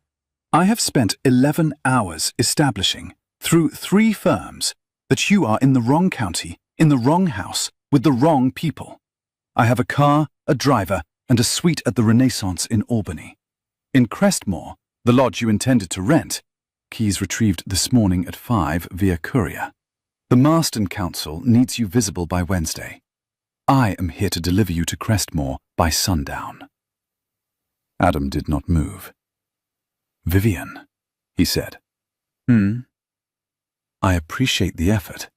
I have spent 11 hours establishing, through 3 firms, that you are in the wrong county, in the wrong house, with the wrong people. I have a car, a driver, and a suite at the Renaissance in Albany. In Crestmore, the lodge you intended to rent, keys retrieved this morning at 5 via courier. The Marston Council needs you visible by Wednesday. I am here to deliver you to Crestmore by sundown." Adam did not move. "Vivienne," he said. "I appreciate the effort.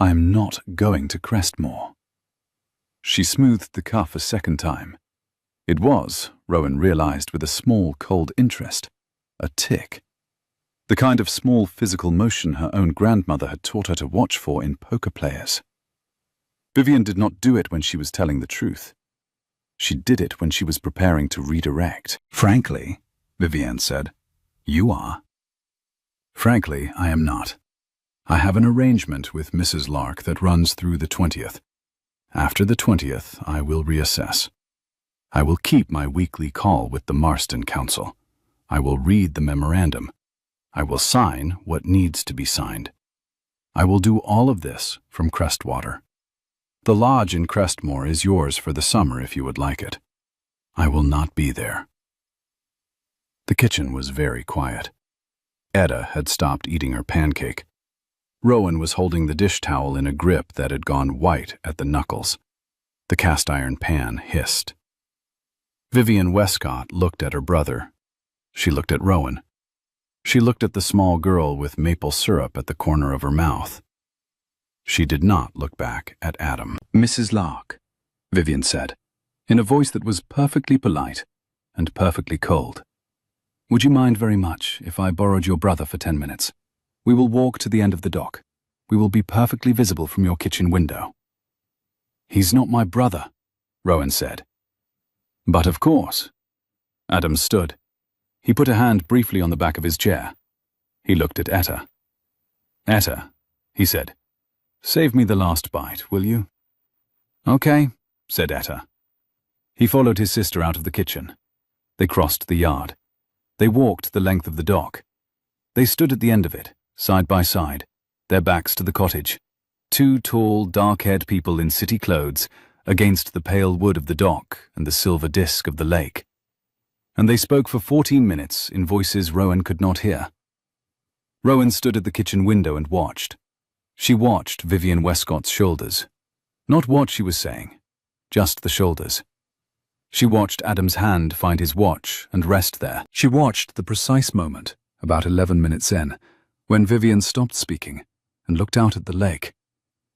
I am not going to Crestmore." She smoothed the cuff a second time. It was, Rowan realized with a small cold interest, a tick. The kind of small physical motion her own grandmother had taught her to watch for in poker players. Vivienne did not do it when she was telling the truth. She did it when she was preparing to redirect. "Frankly," Vivienne said, "you are." "Frankly, I am not. I have an arrangement with Mrs. Lark that runs through the 20th. After the 20th, I will reassess. I will keep my weekly call with the Marston Council. I will read the memorandum. I will sign what needs to be signed. I will do all of this from Crestwater. The lodge in Crestmore is yours for the summer if you would like it. I will not be there." The kitchen was very quiet. Etta had stopped eating her pancake. Rowan was holding the dish towel in a grip that had gone white at the knuckles. The cast-iron pan hissed. Vivienne Westcott looked at her brother. She looked at Rowan. She looked at the small girl with maple syrup at the corner of her mouth. She did not look back at Adam. "Mrs. Lark," Vivienne said, in a voice that was perfectly polite and perfectly cold. "Would you mind very much if I borrowed your brother for 10 minutes? We will walk to the end of the dock. We will be perfectly visible from your kitchen window." "He's not my brother," Rowan said. But of course. Adam stood. He put a hand briefly on the back of his chair. He looked at Etta. Etta, he said, save me the last bite, will you? Okay, said Etta. He followed his sister out of the kitchen. They crossed the yard. They walked the length of the dock. They stood at the end of it, side by side, their backs to the cottage. Two tall, dark-haired people in city clothes against the pale wood of the dock and the silver disk of the lake. And they spoke for 14 minutes in voices Rowan could not hear. Rowan stood at the kitchen window and watched. She watched Vivian Westcott's shoulders. Not what she was saying, just the shoulders. She watched Adam's hand find his watch and rest there. She watched the precise moment, about 11 minutes in, when Vivian stopped speaking and looked out at the lake,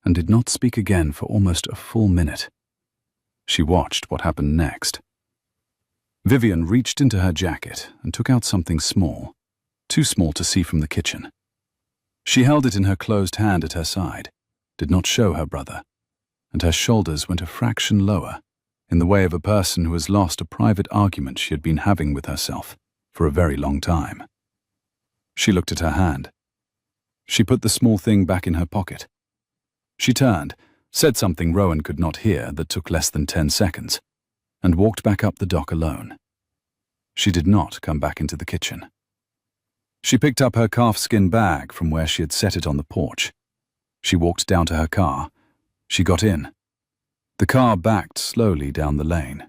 and did not speak again for almost a full minute. She watched what happened next. Vivian reached into her jacket and took out something small, too small to see from the kitchen. She held it in her closed hand at her side, did not show her brother, and her shoulders went a fraction lower, in the way of a person who has lost a private argument she had been having with herself for a very long time. She looked at her hand. She put the small thing back in her pocket. She turned, said something Rowan could not hear that took less than 10 seconds, and walked back up the dock alone. She did not come back into the kitchen. She picked up her calfskin bag from where she had set it on the porch. She walked down to her car. She got in. The car backed slowly down the lane.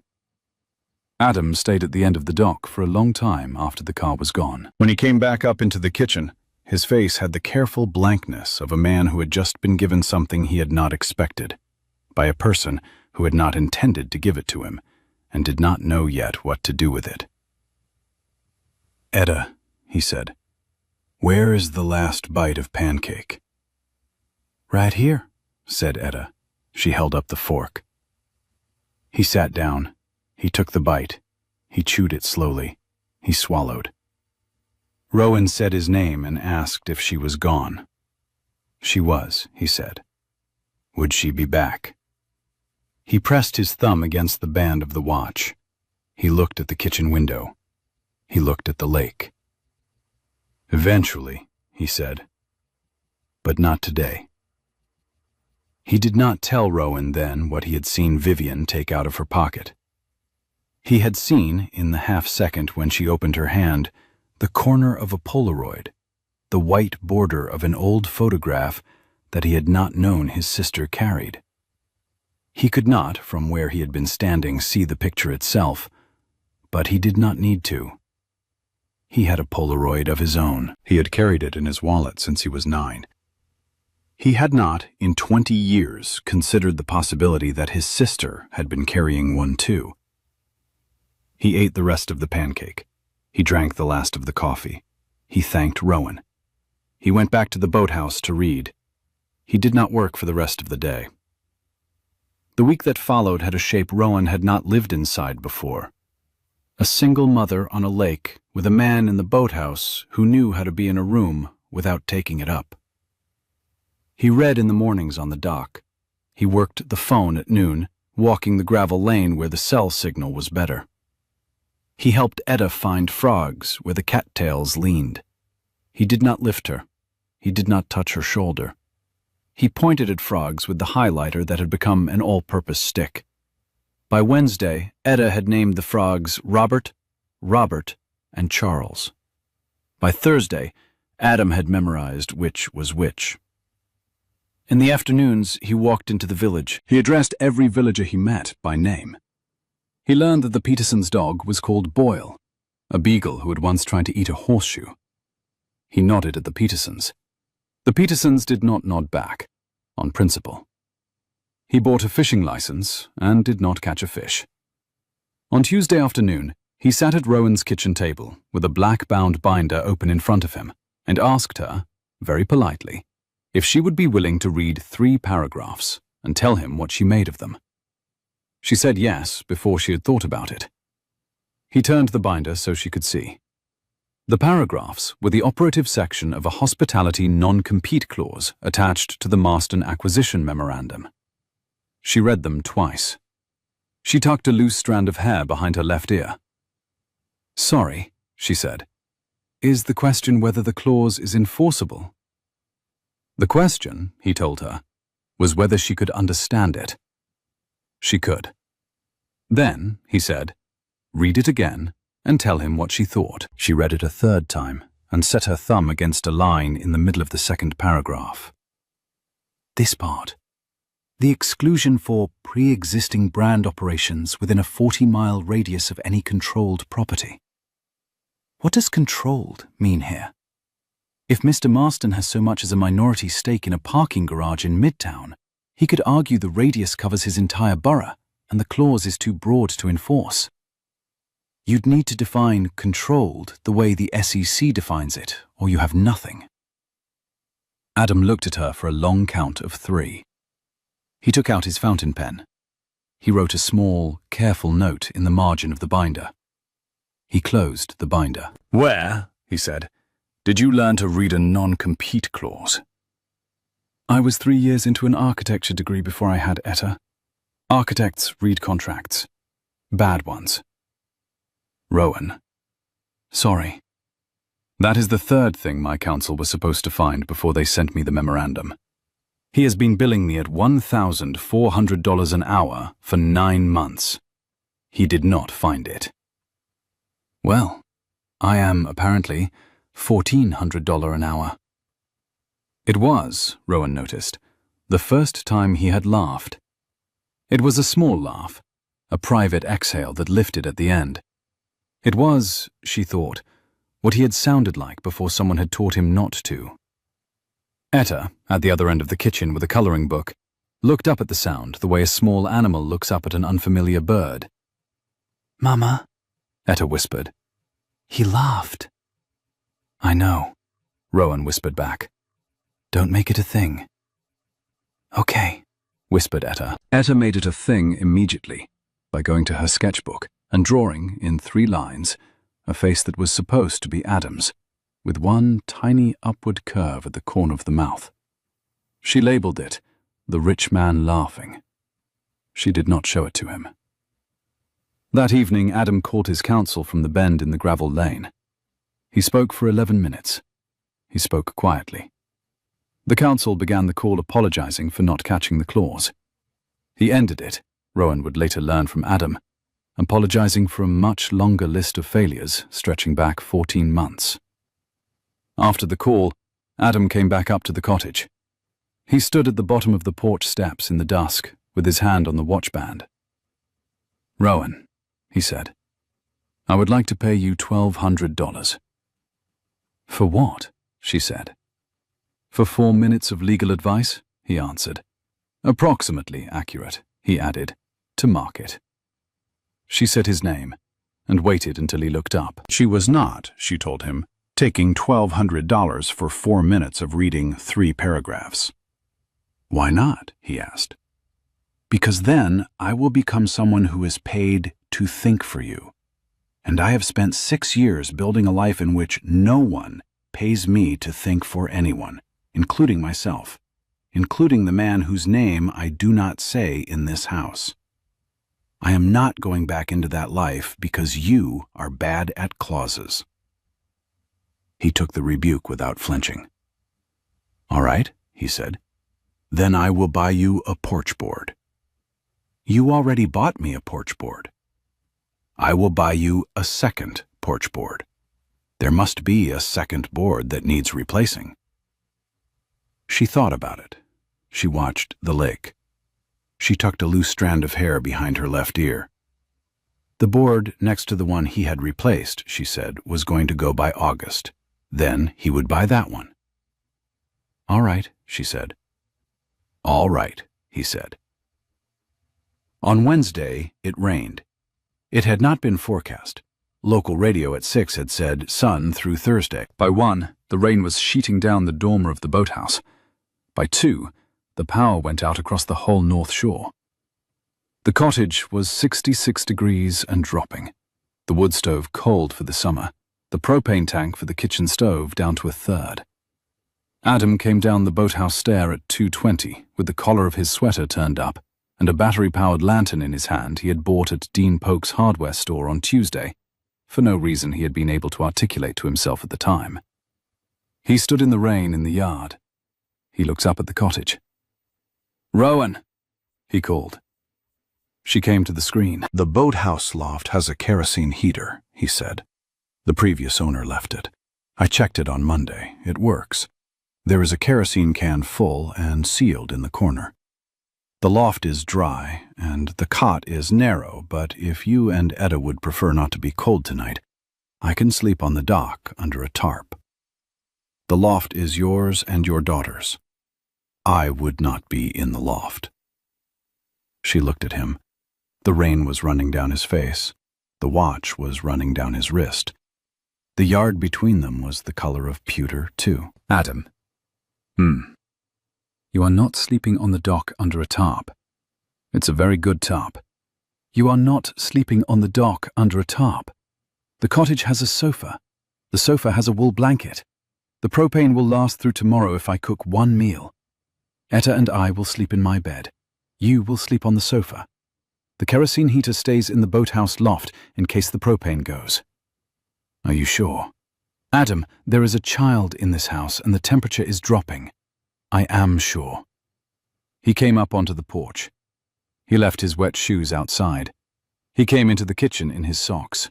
Adam stayed at the end of the dock for a long time after the car was gone. When he came back up into the kitchen, his face had the careful blankness of a man who had just been given something he had not expected, by a person who had not intended to give it to him, and did not know yet what to do with it. Etta, he said, where is the last bite of pancake? Right here, said Etta. She held up the fork. He sat down. He took the bite. He chewed it slowly. He swallowed. Rowan said his name and asked if she was gone. She was, he said. Would she be back? He pressed his thumb against the band of the watch. He looked at the kitchen window. He looked at the lake. Eventually, he said. But not today. He did not tell Rowan then what he had seen Vivian take out of her pocket. He had seen, in the half-second when she opened her hand, the corner of a Polaroid, the white border of an old photograph that he had not known his sister carried. He could not, from where he had been standing, see the picture itself, but he did not need to. He had a Polaroid of his own. He had carried it in his wallet since he was 9. He had not, in 20 years, considered the possibility that his sister had been carrying one too. He ate the rest of the pancake. He drank the last of the coffee. He thanked Rowan. He went back to the boathouse to read. He did not work for the rest of the day. The week that followed had a shape Rowan had not lived inside before. A single mother on a lake with a man in the boathouse who knew how to be in a room without taking it up. He read in the mornings on the dock. He worked the phone at noon, walking the gravel lane where the cell signal was better. He helped Etta find frogs where the cattails leaned. He did not lift her. He did not touch her shoulder. He pointed at frogs with the highlighter that had become an all-purpose stick. By Wednesday, Etta had named the frogs Robert, Robert, and Charles. By Thursday, Adam had memorized which was which. In the afternoons, he walked into the village. He addressed every villager he met by name. He learned that the Petersons' dog was called Boyle, a beagle who had once tried to eat a horseshoe. He nodded at the Petersons. The Petersons did not nod back, on principle. He bought a fishing license and did not catch a fish. On Tuesday afternoon, he sat at Rowan's kitchen table with a black-bound binder open in front of him and asked her, very politely, if she would be willing to read 3 paragraphs and tell him what she made of them. She said yes before she had thought about it. He turned the binder so she could see. The paragraphs were the operative section of a hospitality non-compete clause attached to the Marston Acquisition Memorandum. She read them twice. She tucked a loose strand of hair behind her left ear. "Sorry," she said. "Is the question whether the clause is enforceable?" The question, he told her, was whether she could understand it. She could. Then, he said, read it again and tell him what she thought. She read it a third time and set her thumb against a line in the middle of the second paragraph. This part. The exclusion for pre-existing brand operations within a 40-mile radius of any controlled property. What does controlled mean here? If Mr. Marston has so much as a minority stake in a parking garage in Midtown, he could argue the radius covers his entire borough and the clause is too broad to enforce. You'd need to define controlled the way the SEC defines it, or you have nothing. Adam looked at her for a long count of 3. He took out his fountain pen. He wrote a small, careful note in the margin of the binder. He closed the binder. "Where," he said, "did you learn to read a non-compete clause?" "I was 3 years into an architecture degree before I had Etta. Architects read contracts. Bad ones." Rowan. "Sorry. That is the third thing my counsel was supposed to find before they sent me the memorandum. He has been billing me at $1,400 an hour for 9 months. He did not find it." "Well, I am, apparently, $1,400 an hour." It was, Rowan noticed, the first time he had laughed. It was a small laugh, a private exhale that lifted at the end. It was, she thought, what he had sounded like before someone had taught him not to. Etta, at the other end of the kitchen with a coloring book, looked up at the sound the way a small animal looks up at an unfamiliar bird. "Mama," Etta whispered. "He laughed." "I know," Rowan whispered back. "Don't make it a thing." "Okay," whispered Etta. Etta made it a thing immediately by going to her sketchbook and drawing, in 3 lines, a face that was supposed to be Adam's, with one tiny upward curve at the corner of the mouth. She labeled it, "The Rich Man Laughing." She did not show it to him. That evening, Adam called his counsel from the bend in the gravel lane. He spoke for 11 minutes. He spoke quietly. The counsel began the call apologizing for not catching the clause. He ended it, Rowan would later learn from Adam, apologizing for a much longer list of failures stretching back 14 months. After the call, Adam came back up to the cottage. He stood at the bottom of the porch steps in the dusk with his hand on the watchband. "Rowan," he said, "I would like to pay you $1,200. "For what?" she said. "For 4 minutes of legal advice," he answered. "Approximately accurate," he added, "to market." She said his name and waited until he looked up. She was not, she told him, taking $1,200 for 4 minutes of reading 3 paragraphs. "Why not?" he asked. "Because then I will become someone who is paid to think for you. And I have spent 6 years building a life in which no one pays me to think for anyone, including myself, including the man whose name I do not say in this house. I am not going back into that life because you are bad at clauses." He took the rebuke without flinching. "All right," he said. "Then I will buy you a porch board." "You already bought me a porch board." "I will buy you a second porch board. There must be a second board that needs replacing." She thought about it. She watched the lake. She tucked a loose strand of hair behind her left ear. The board next to the one he had replaced, she said, was going to go by August. Then he would buy that one. "All right," she said. "All right," he said. On Wednesday, it rained. It had not been forecast. Local radio at 6 had said sun through Thursday. By 1, the rain was sheeting down the dormer of the boathouse. By 2, the power went out across the whole North Shore. The cottage was 66 degrees and dropping. The wood stove cold for the summer. The propane tank for the kitchen stove down to a third. Adam came down the boathouse stair at 2:20 with the collar of his sweater turned up, and a battery-powered lantern in his hand he had bought at Dean Polk's hardware store on Tuesday, for no reason he had been able to articulate to himself at the time. He stood in the rain in the yard. He looked up at the cottage. "Rowan," he called. She came to the screen. "The boathouse loft has a kerosene heater," he said. "The previous owner left it. I checked it on Monday. It works. There is a kerosene can full and sealed in the corner. The loft is dry, and the cot is narrow, but if you and Etta would prefer not to be cold tonight, I can sleep on the dock under a tarp. The loft is yours and your daughter's. I would not be in the loft." She looked at him. The rain was running down his face. The watch was running down his wrist. The yard between them was the color of pewter, too. "Adam. You are not sleeping on the dock under a tarp. It's a very good tarp. You are not sleeping on the dock under a tarp. The cottage has a sofa. The sofa has a wool blanket. The propane will last through tomorrow if I cook one meal. Etta and I will sleep in my bed. You will sleep on the sofa. The kerosene heater stays in the boathouse loft in case the propane goes." "Are you sure?" "Adam, there is a child in this house and the temperature is dropping. I am sure." He came up onto the porch. He left his wet shoes outside. He came into the kitchen in his socks.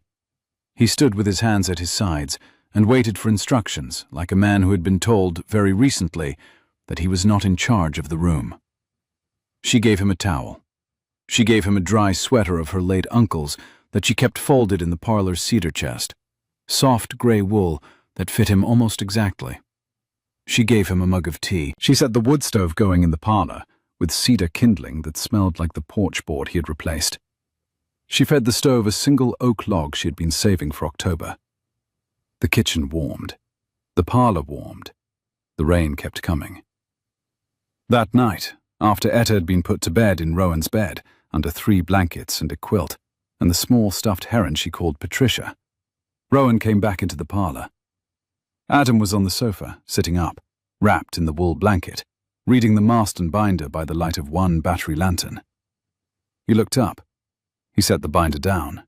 He stood with his hands at his sides and waited for instructions, like a man who had been told very recently that he was not in charge of the room. She gave him a towel. She gave him a dry sweater of her late uncle's that she kept folded in the parlor's cedar chest, soft gray wool that fit him almost exactly. She gave him a mug of tea. She set the wood stove going in the parlor, with cedar kindling that smelled like the porch board he had replaced. She fed the stove a single oak log she had been saving for October. The kitchen warmed. The parlor warmed. The rain kept coming. That night, after Etta had been put to bed in Rowan's bed, under 3 blankets and a quilt, and the small stuffed heron she called Patricia, Rowan came back into the parlor. Adam was on the sofa, sitting up, wrapped in the wool blanket, reading the Marston binder by the light of one battery lantern. He looked up. He set the binder down.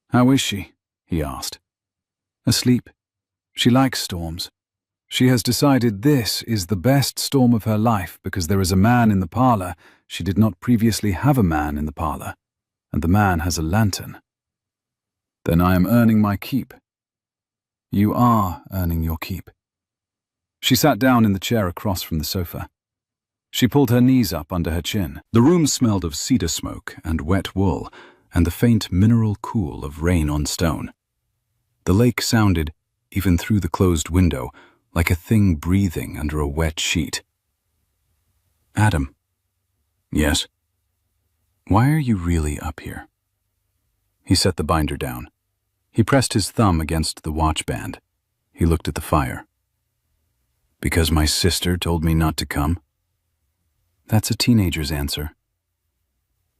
"How is she?" he asked. "Asleep. She likes storms. She has decided this is the best storm of her life because there is a man in the parlor. She did not previously have a man in the parlor, and the man has a lantern." "Then I am earning my keep." "You are earning your keep." She sat down in the chair across from the sofa. She pulled her knees up under her chin. The room smelled of cedar smoke and wet wool and the faint mineral cool of rain on stone. The lake sounded, even through the closed window, like a thing breathing under a wet sheet. "Adam." "Yes?" "Why are you really up here?" He set the binder down. He pressed his thumb against the watch band. He looked at the fire. "Because my sister told me not to come?" That's a teenager's answer.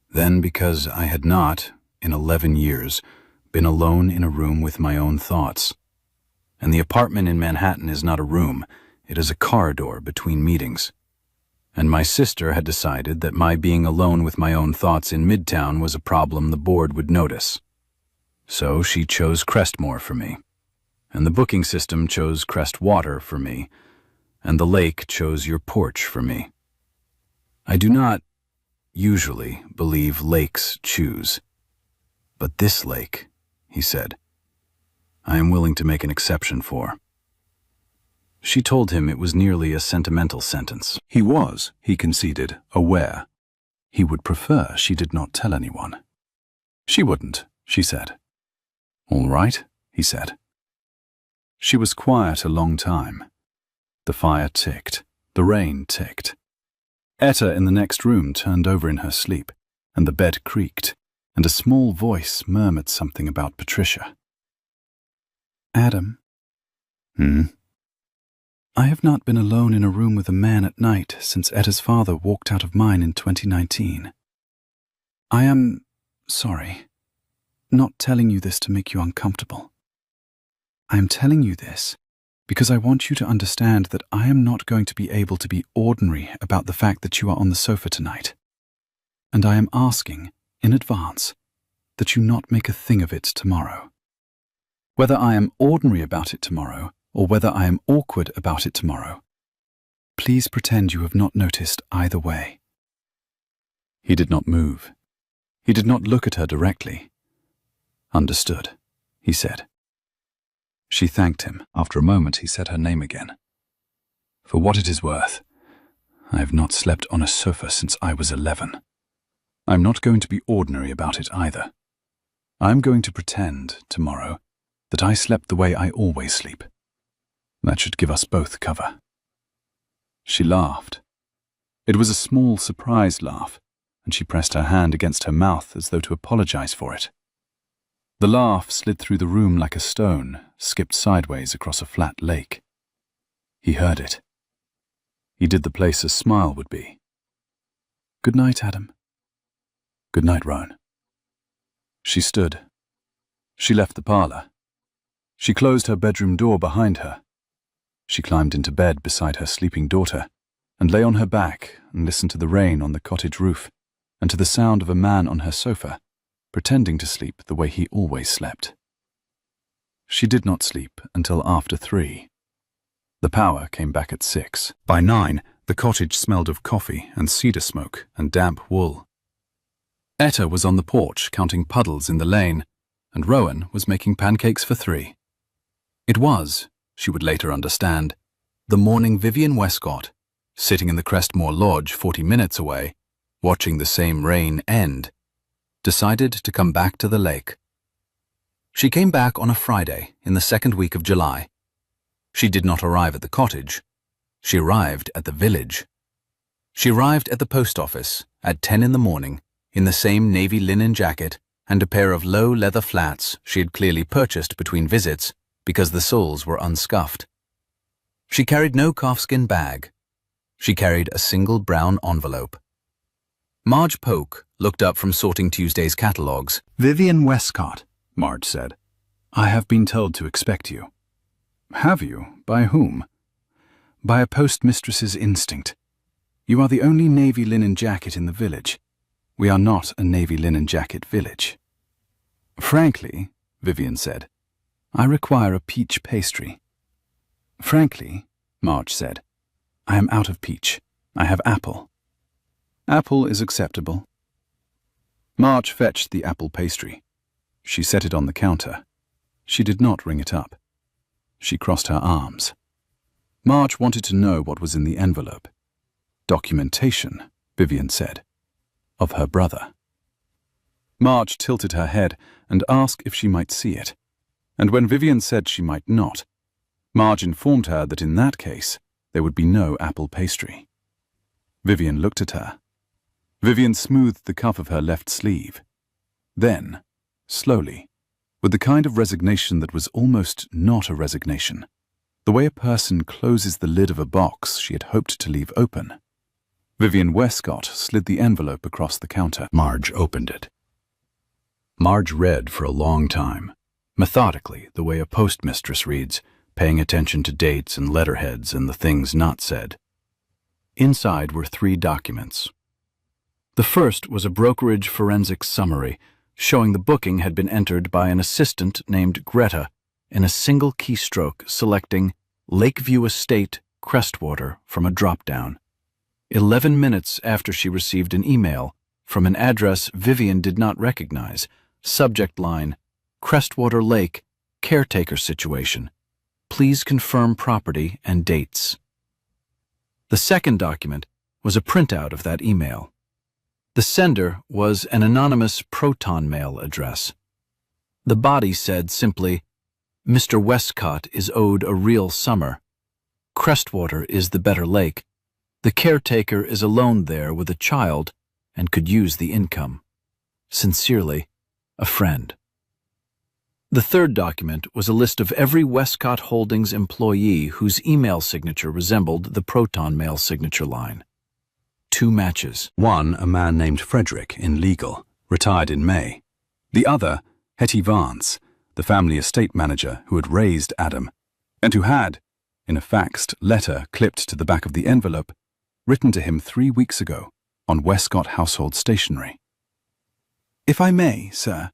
Then because I had not, in 11 years, been alone in a room with my own thoughts. And the apartment in Manhattan is not a room, it is a corridor between meetings. And my sister had decided that my being alone with my own thoughts in Midtown was a problem the board would notice. So she chose Crestmore for me, and the booking system chose Crestwater for me, and the lake chose your porch for me. I do not, usually, believe lakes choose. But this lake, he said, I am willing to make an exception for. She told him it was nearly a sentimental sentence. He was, he conceded, aware. He would prefer she did not tell anyone. She wouldn't, she said. All right, he said. She was quiet a long time. The fire ticked. The rain ticked. Etta in the next room turned over in her sleep, and the bed creaked, and a small voice murmured something about Patricia. Adam. I have not been alone in a room with a man at night since Etta's father walked out of mine in 2019. I am sorry, not telling you this to make you uncomfortable. I am telling you this because I want you to understand that I am not going to be able to be ordinary about the fact that you are on the sofa tonight. And I am asking, in advance, that you not make a thing of it tomorrow. Whether I am ordinary about it tomorrow, or whether I am awkward about it tomorrow, please pretend you have not noticed either way." He did not move. He did not look at her directly. "Understood," he said. She thanked him. After a moment, he said her name again. "For what it is worth, I have not slept on a sofa since I was 11. I'm not going to be ordinary about it either. I'm going to pretend, tomorrow, that I slept the way I always sleep. That should give us both cover." She laughed. It was a small, surprised laugh, and she pressed her hand against her mouth as though to apologize for it. The laugh slid through the room like a stone, skipped sideways across a flat lake. He heard it. He did the place a smile would be. "Good night, Adam." "Good night, Rowan." She stood. She left the parlor. She closed her bedroom door behind her. She climbed into bed beside her sleeping daughter and lay on her back and listened to the rain on the cottage roof and to the sound of a man on her sofa, pretending to sleep the way he always slept. She did not sleep until after 3. The power came back at 6. By 9, the cottage smelled of coffee and cedar smoke and damp wool. Etta was on the porch counting puddles in the lane, and Rowan was making pancakes for 3. It was, she would later understand, the morning Vivian Westcott, sitting in the Crestmore Lodge 40 minutes away, watching the same rain end, decided to come back to the lake. She came back on a Friday in the second week of July. She did not arrive at the cottage. She arrived at the village. She arrived at the post office at 10 in the morning in the same navy linen jacket and a pair of low leather flats she had clearly purchased between visits because the soles were unscuffed. She carried no calfskin bag. She carried a single brown envelope. Marge Polk looked up from sorting Tuesday's catalogues. "Vivian Westcott," Marge said. "I have been told to expect you." "Have you? By whom?" "By a postmistress's instinct. You are the only navy linen jacket in the village. We are not a navy linen jacket village." "Frankly," Vivian said, "I require a peach pastry." "Frankly," Marge said, "I am out of peach. I have apple." "Apple is acceptable." Marge fetched the apple pastry. She set it on the counter. She did not ring it up. She crossed her arms. Marge wanted to know what was in the envelope. Documentation, Vivian said, of her brother. Marge tilted her head and asked if she might see it, and when Vivian said she might not, Marge informed her that in that case there would be no apple pastry. Vivian looked at her. Vivian smoothed the cuff of her left sleeve. Then, slowly, with the kind of resignation that was almost not a resignation, the way a person closes the lid of a box she had hoped to leave open, Vivian Westcott slid the envelope across the counter. Marge opened it. Marge read for a long time, methodically, the way a postmistress reads, paying attention to dates and letterheads and the things not said. Inside were 3 documents. The first was a brokerage forensics summary showing the booking had been entered by an assistant named Greta in a single keystroke selecting Lakeview Estate, Crestwater from a drop-down. 11 minutes after she received an email from an address Vivian did not recognize, subject line, Crestwater Lake, caretaker situation. Please confirm property and dates. The second document was a printout of that email. The sender was an anonymous Proton Mail address. The body said simply, Mr. Westcott is owed a real summer. Crestwater is the better lake. The caretaker is alone there with a child and could use the income. Sincerely, a friend. The third document was a list of every Westcott Holdings employee whose email signature resembled the Proton Mail signature line. 2 matches. One, a man named Frederick in legal, retired in May. The other, Hetty Vance, the family estate manager who had raised Adam, and who had, in a faxed letter clipped to the back of the envelope, written to him 3 weeks ago, on Westcott household stationery. If I may, sir,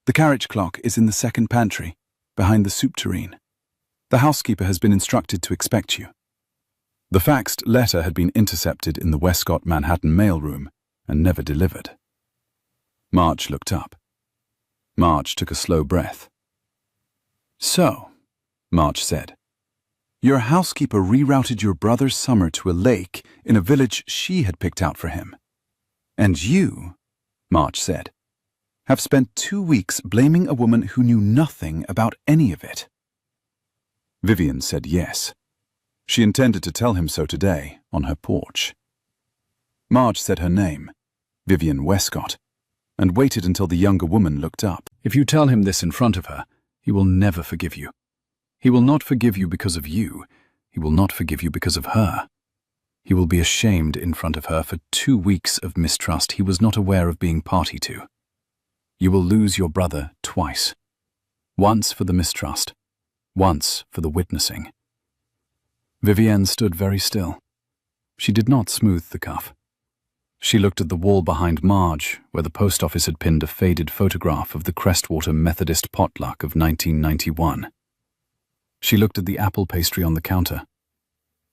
the carriage clock is in the second pantry, behind the soup tureen. The housekeeper has been instructed to expect you. The faxed letter had been intercepted in the Westcott Manhattan mailroom and never delivered. Marge looked up. Marge took a slow breath. So, Marge said, your housekeeper rerouted your brother's summer to a lake in a village she had picked out for him. And you, Marge said, have spent 2 weeks blaming a woman who knew nothing about any of it. Vivian said yes. She intended to tell him so today, on her porch. Marge said her name, Vivian Westcott, and waited until the younger woman looked up. If you tell him this in front of her, he will never forgive you. He will not forgive you because of you. He will not forgive you because of her. He will be ashamed in front of her for 2 weeks of mistrust he was not aware of being party to. You will lose your brother twice. Once for the mistrust, once for the witnessing. Vivienne stood very still. She did not smooth the cuff. She looked at the wall behind Marge, where the post office had pinned a faded photograph of the Crestwater Methodist potluck of 1991. She looked at the apple pastry on the counter.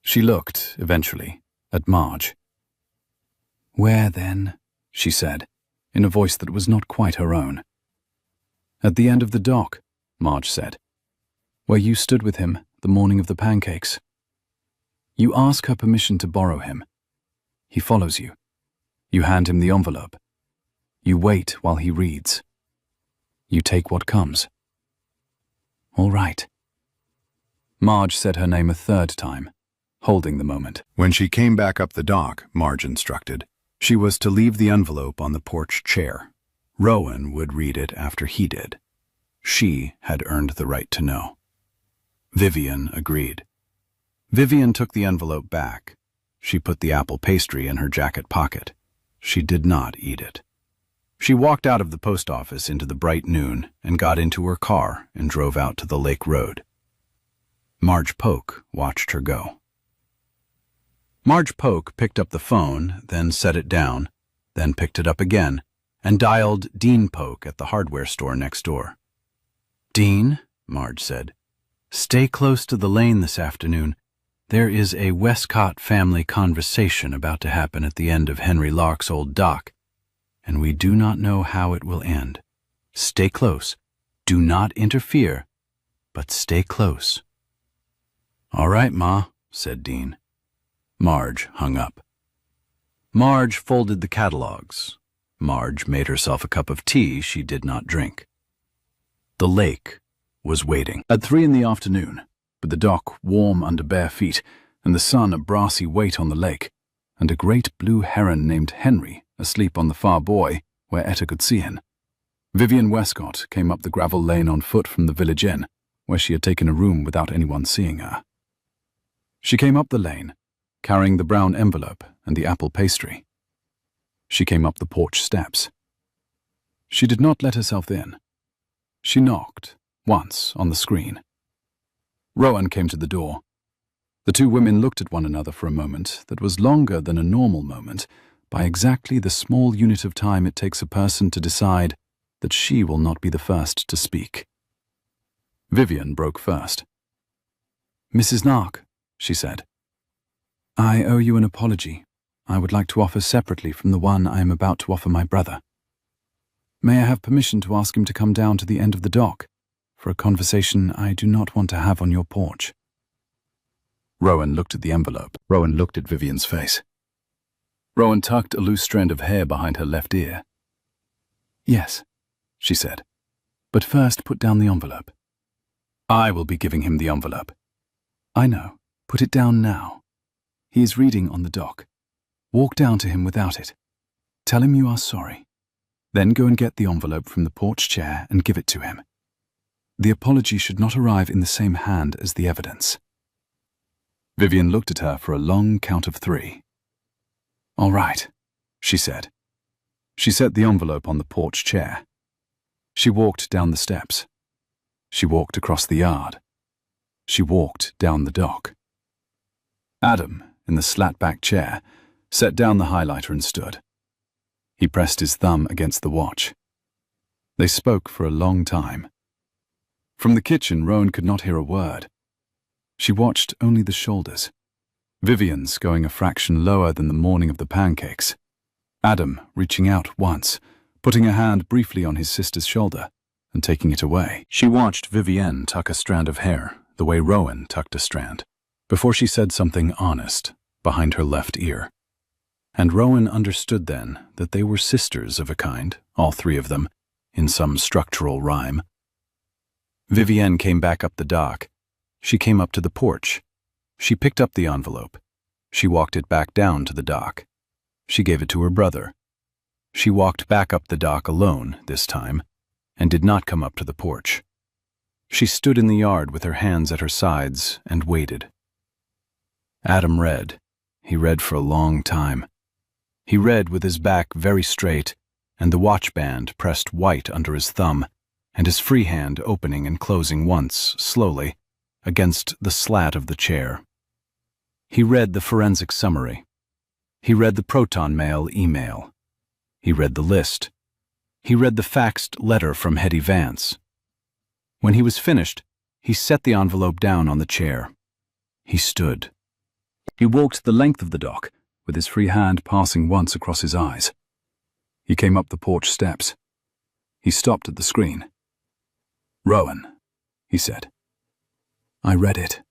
She looked, eventually, at Marge. Where then? She said, in a voice that was not quite her own. At the end of the dock, Marge said, where you stood with him the morning of the pancakes. You ask her permission to borrow him. He follows you. You hand him the envelope. You wait while he reads. You take what comes. All right. Marge said her name a third time, holding the moment. When she came back up the dock, Marge instructed, she was to leave the envelope on the porch chair. Rowan would read it after he did. She had earned the right to know. Vivian agreed. Vivian took the envelope back. She put the apple pastry in her jacket pocket. She did not eat it. She walked out of the post office into the bright noon and got into her car and drove out to the Lake Road. Marge Polk watched her go. Marge Polk picked up the phone, then set it down, then picked it up again, and dialed Dean Polk at the hardware store next door. Dean, Marge said, stay close to the lane this afternoon. There is a Westcott family conversation about to happen at the end of Henry Lark's old dock, and we do not know how it will end. Stay close. Do not interfere, but stay close. All right, Ma, said Dean. Marge hung up. Marge folded the catalogs. Marge made herself a cup of tea she did not drink. The lake was waiting. At 3 in the afternoon, with the dock warm under bare feet, and the sun a brassy weight on the lake, and a great blue heron named Henry asleep on the far buoy where Etta could see him, Vivian Westcott came up the gravel lane on foot from the village inn, where she had taken a room without anyone seeing her. She came up the lane, carrying the brown envelope and the apple pastry. She came up the porch steps. She did not let herself in. She knocked, once, on the screen. Rowan came to the door. The two women looked at one another for a moment that was longer than a normal moment, by exactly the small unit of time it takes a person to decide that she will not be the first to speak. Vivian broke first. Mrs. Nark, she said, I owe you an apology. I would like to offer separately from the one I am about to offer my brother. May I have permission to ask him to come down to the end of the dock for a conversation I do not want to have on your porch? Rowan looked at the envelope. Rowan looked at Vivian's face. Rowan tucked a loose strand of hair behind her left ear. Yes, she said, but first put down the envelope. I will be giving him the envelope. I know. Put it down now. He is reading on the dock. Walk down to him without it. Tell him you are sorry. Then go and get the envelope from the porch chair and give it to him. The apology should not arrive in the same hand as the evidence. Vivian looked at her for a long count of 3. All right, she said. She set the envelope on the porch chair. She walked down the steps. She walked across the yard. She walked down the dock. Adam, in the slat-back chair, set down the highlighter and stood. He pressed his thumb against the watch. They spoke for a long time. From the kitchen, Rowan could not hear a word. She watched only the shoulders. Vivian's going a fraction lower than the morning of the pancakes. Adam reaching out once, putting a hand briefly on his sister's shoulder and taking it away. She watched Vivienne tuck a strand of hair, the way Rowan tucked a strand, before she said something honest behind her left ear. And Rowan understood then that they were sisters of a kind, all three of them, in some structural rhyme. Vivienne came back up the dock. She came up to the porch. She picked up the envelope. She walked it back down to the dock. She gave it to her brother. She walked back up the dock alone this time, and did not come up to the porch. She stood in the yard with her hands at her sides and waited. Adam read. He read for a long time. He read with his back very straight, and the watch band pressed white under his thumb, and his free hand opening and closing once, slowly, against the slat of the chair. He read the forensic summary. He read the Proton Mail email. He read the list. He read the faxed letter from Hetty Vance. When he was finished, he set the envelope down on the chair. He stood. He walked the length of the dock, with his free hand passing once across his eyes. He came up the porch steps. He stopped at the screen. "Rowan," he said. "I read it,"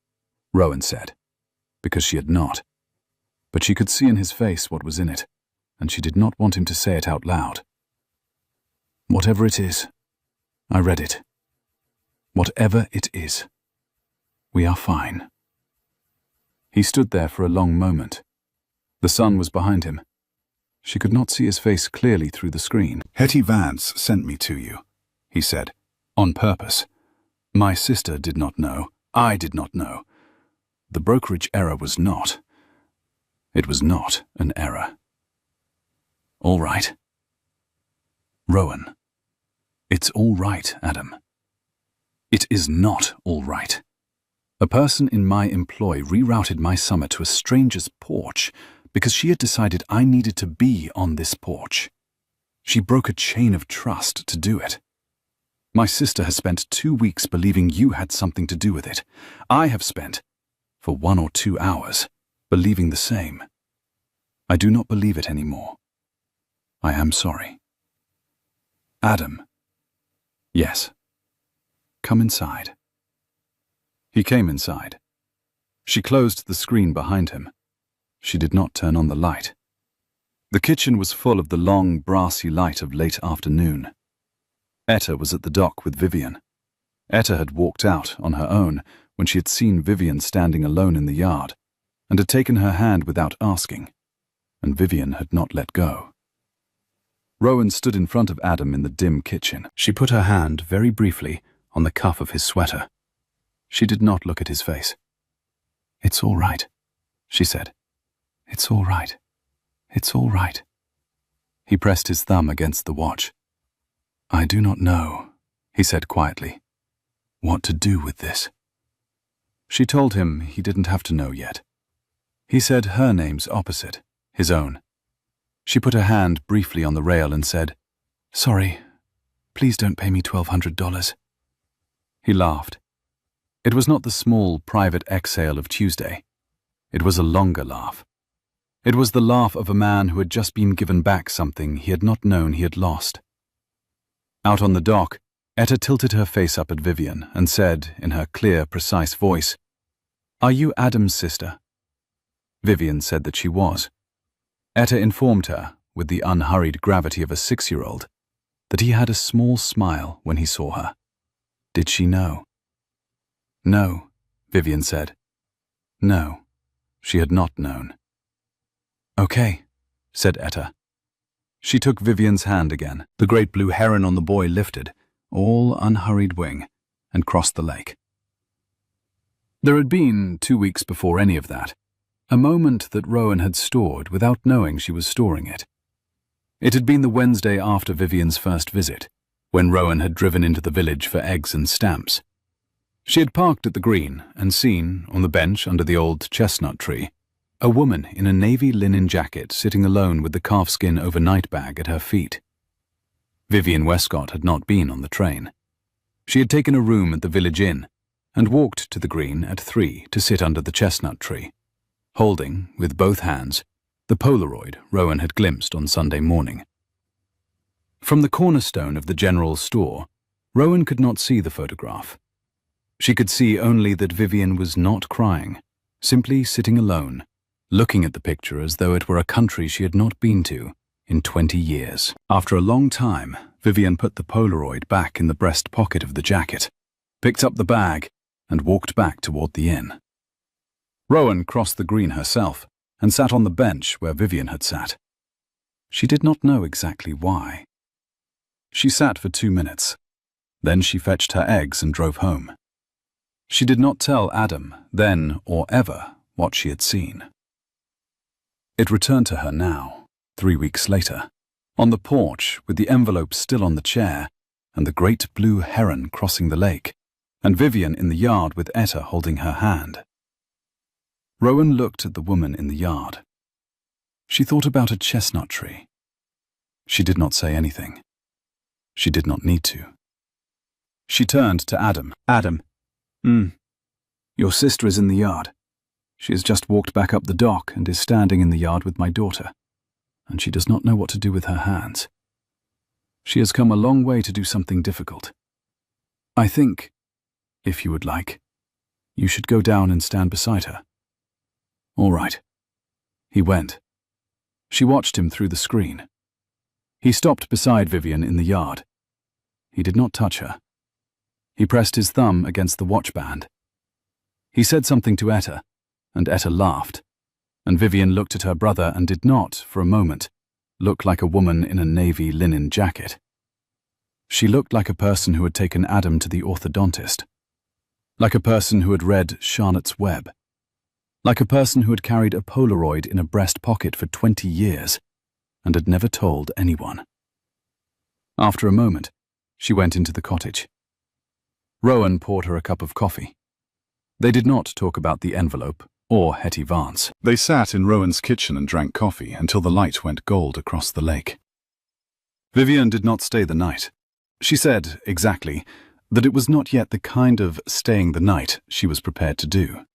Rowan said, because she had not. But she could see in his face what was in it, and she did not want him to say it out loud. "Whatever it is, I read it. Whatever it is, we are fine." He stood there for a long moment. The sun was behind him. She could not see his face clearly through the screen. "Hetty Vance sent me to you," he said, "On purpose. My sister did not know. I did not know. The brokerage error was not. It was not an error. All right. Rowan. It's all right, Adam. It is not all right. A person in my employ rerouted my summer to a stranger's porch because she had decided I needed to be on this porch. She broke a chain of trust to do it. My sister has spent 2 weeks believing you had something to do with it. I have spent, for 1 or 2 hours, believing the same. I do not believe it anymore. I am sorry. Adam. Yes. Come inside." He came inside. She closed the screen behind him. She did not turn on the light. The kitchen was full of the long, brassy light of late afternoon. Etta was at the dock with Vivian. Etta had walked out on her own when she had seen Vivian standing alone in the yard, and had taken her hand without asking, and Vivian had not let go. Rowan stood in front of Adam in the dim kitchen. She put her hand, very briefly, on the cuff of his sweater. She did not look at his face. "It's all right," she said. "It's all right. It's all right." He pressed his thumb against the watch. "I do not know," he said quietly, "what to do with this." She told him he didn't have to know yet. He said her name's opposite, his own. She put her hand briefly on the rail and said, "Sorry, please don't pay me $1,200. He laughed. It was not the small, private exhale of Tuesday. It was a longer laugh. It was the laugh of a man who had just been given back something he had not known he had lost. Out on the dock, Etta tilted her face up at Vivian and said, in her clear, precise voice, "Are you Adam's sister?" Vivian said that she was. Etta informed her, with the unhurried gravity of a 6-year-old, that he had a small smile when he saw her. Did she know? No, Vivian said. No, she had not known. "Okay," said Etta. She took Vivian's hand again. The great blue heron on the buoy lifted, all unhurried wing, and crossed the lake. There had been, 2 weeks before any of that, a moment that Rowan had stored without knowing she was storing it. It had been the Wednesday after Vivian's first visit, when Rowan had driven into the village for eggs and stamps. She had parked at the green and seen, on the bench under the old chestnut tree, A woman in a navy linen jacket sitting alone with the calfskin overnight bag at her feet. Vivian Westcott had not been on the train. She had taken a room at the village inn and walked to the green at 3 to sit under the chestnut tree, holding, with both hands, the Polaroid Rowan had glimpsed on Sunday morning. From the cornerstone of the general store, Rowan could not see the photograph. She could see only that Vivian was not crying, simply sitting alone, looking at the picture as though it were a country she had not been to in 20 years. After a long time, Vivian put the Polaroid back in the breast pocket of the jacket, picked up the bag, and walked back toward the inn. Rowan crossed the green herself and sat on the bench where Vivian had sat. She did not know exactly why. She sat for 2 minutes. Then she fetched her eggs and drove home. She did not tell Adam, then or ever, what she had seen. It returned to her now, 3 weeks later, on the porch with the envelope still on the chair and the great blue heron crossing the lake, and Vivian in the yard with Etta holding her hand. Rowan looked at the woman in the yard. She thought about a chestnut tree. She did not say anything. She did not need to. She turned to Adam. Adam. Your sister is in the yard. She has just walked back up the dock and is standing in the yard with my daughter, and she does not know what to do with her hands. She has come a long way to do something difficult. I think, if you would like, you should go down and stand beside her. All right. He went. She watched him through the screen. He stopped beside Vivian in the yard. He did not touch her. He pressed his thumb against the watchband. He said something to Etta, and Etta laughed, and Vivian looked at her brother and did not, for a moment, look like a woman in a navy linen jacket. She looked like a person who had taken Adam to the orthodontist, like a person who had read Charlotte's Web, like a person who had carried a Polaroid in a breast pocket for 20 years and had never told anyone. After a moment, she went into the cottage. Rowan poured her a cup of coffee. They did not talk about the envelope or Hetty Vance. They sat in Rowan's kitchen and drank coffee until the light went gold across the lake. Vivian did not stay the night. She said, exactly, that it was not yet the kind of staying the night she was prepared to do.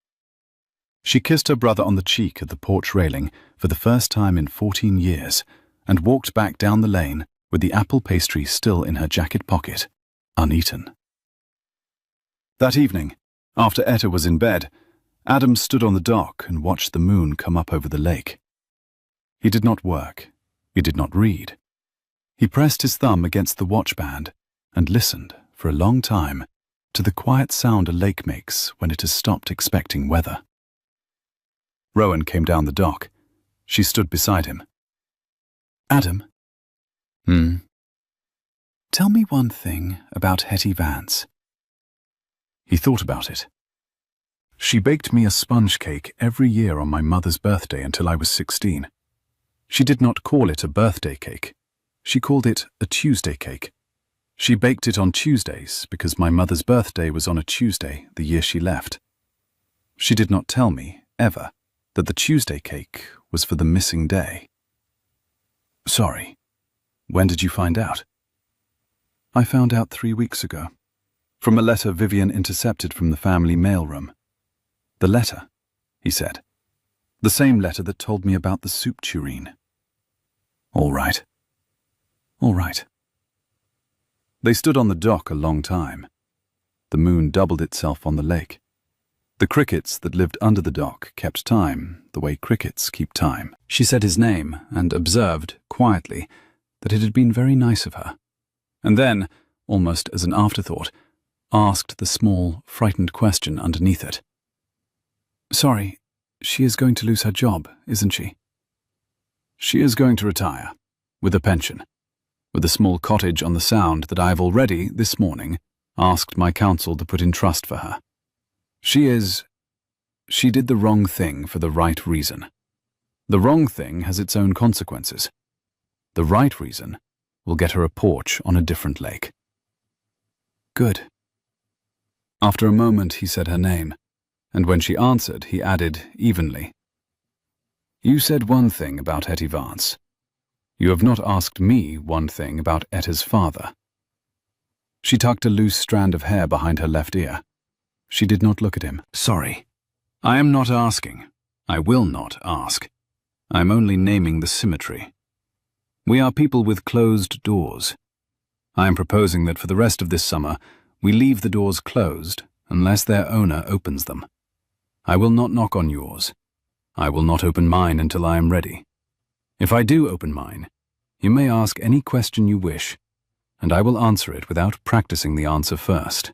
She kissed her brother on the cheek at the porch railing for the first time in 14 years and walked back down the lane with the apple pastry still in her jacket pocket, uneaten. That evening, after Etta was in bed, Adam stood on the dock and watched the moon come up over the lake. He did not work. He did not read. He pressed his thumb against the watchband and listened, for a long time, to the quiet sound a lake makes when it has stopped expecting weather. Rowan came down the dock. She stood beside him. Adam. Tell me one thing about Hetty Vance. He thought about it. She baked me a sponge cake every year on my mother's birthday until I was 16. She did not call it a birthday cake. She called it a Tuesday cake. She baked it on Tuesdays because my mother's birthday was on a Tuesday the year she left. She did not tell me, ever, that the Tuesday cake was for the missing day. Sorry. When did you find out? I found out 3 weeks ago. From a letter Vivian intercepted from the family mailroom. The letter, he said. The same letter that told me about the soup tureen. All right. All right. They stood on the dock a long time. The moon doubled itself on the lake. The crickets that lived under the dock kept time, the way crickets keep time. She said his name and observed, quietly, that it had been very nice of her. And then, almost as an afterthought, asked the small, frightened question underneath it. Sorry, she is going to lose her job, isn't she? She is going to retire, with a pension, with a small cottage on the Sound that I have already, this morning, asked my council to put in trust for her. She did the wrong thing for the right reason. The wrong thing has its own consequences. The right reason will get her a porch on a different lake. Good. After a moment he said her name, and when she answered he added evenly, You said one thing about Etty Vance. You have not asked me one thing about Etta's father. She tucked a loose strand of hair behind her left ear. She did not look at him. Sorry. I am not asking. I will not ask. I am only naming the symmetry. We are people with closed doors. I am proposing that for the rest of this summer, we leave the doors closed unless their owner opens them. I will not knock on yours. I will not open mine until I am ready. If I do open mine, you may ask any question you wish, and I will answer it without practicing the answer first.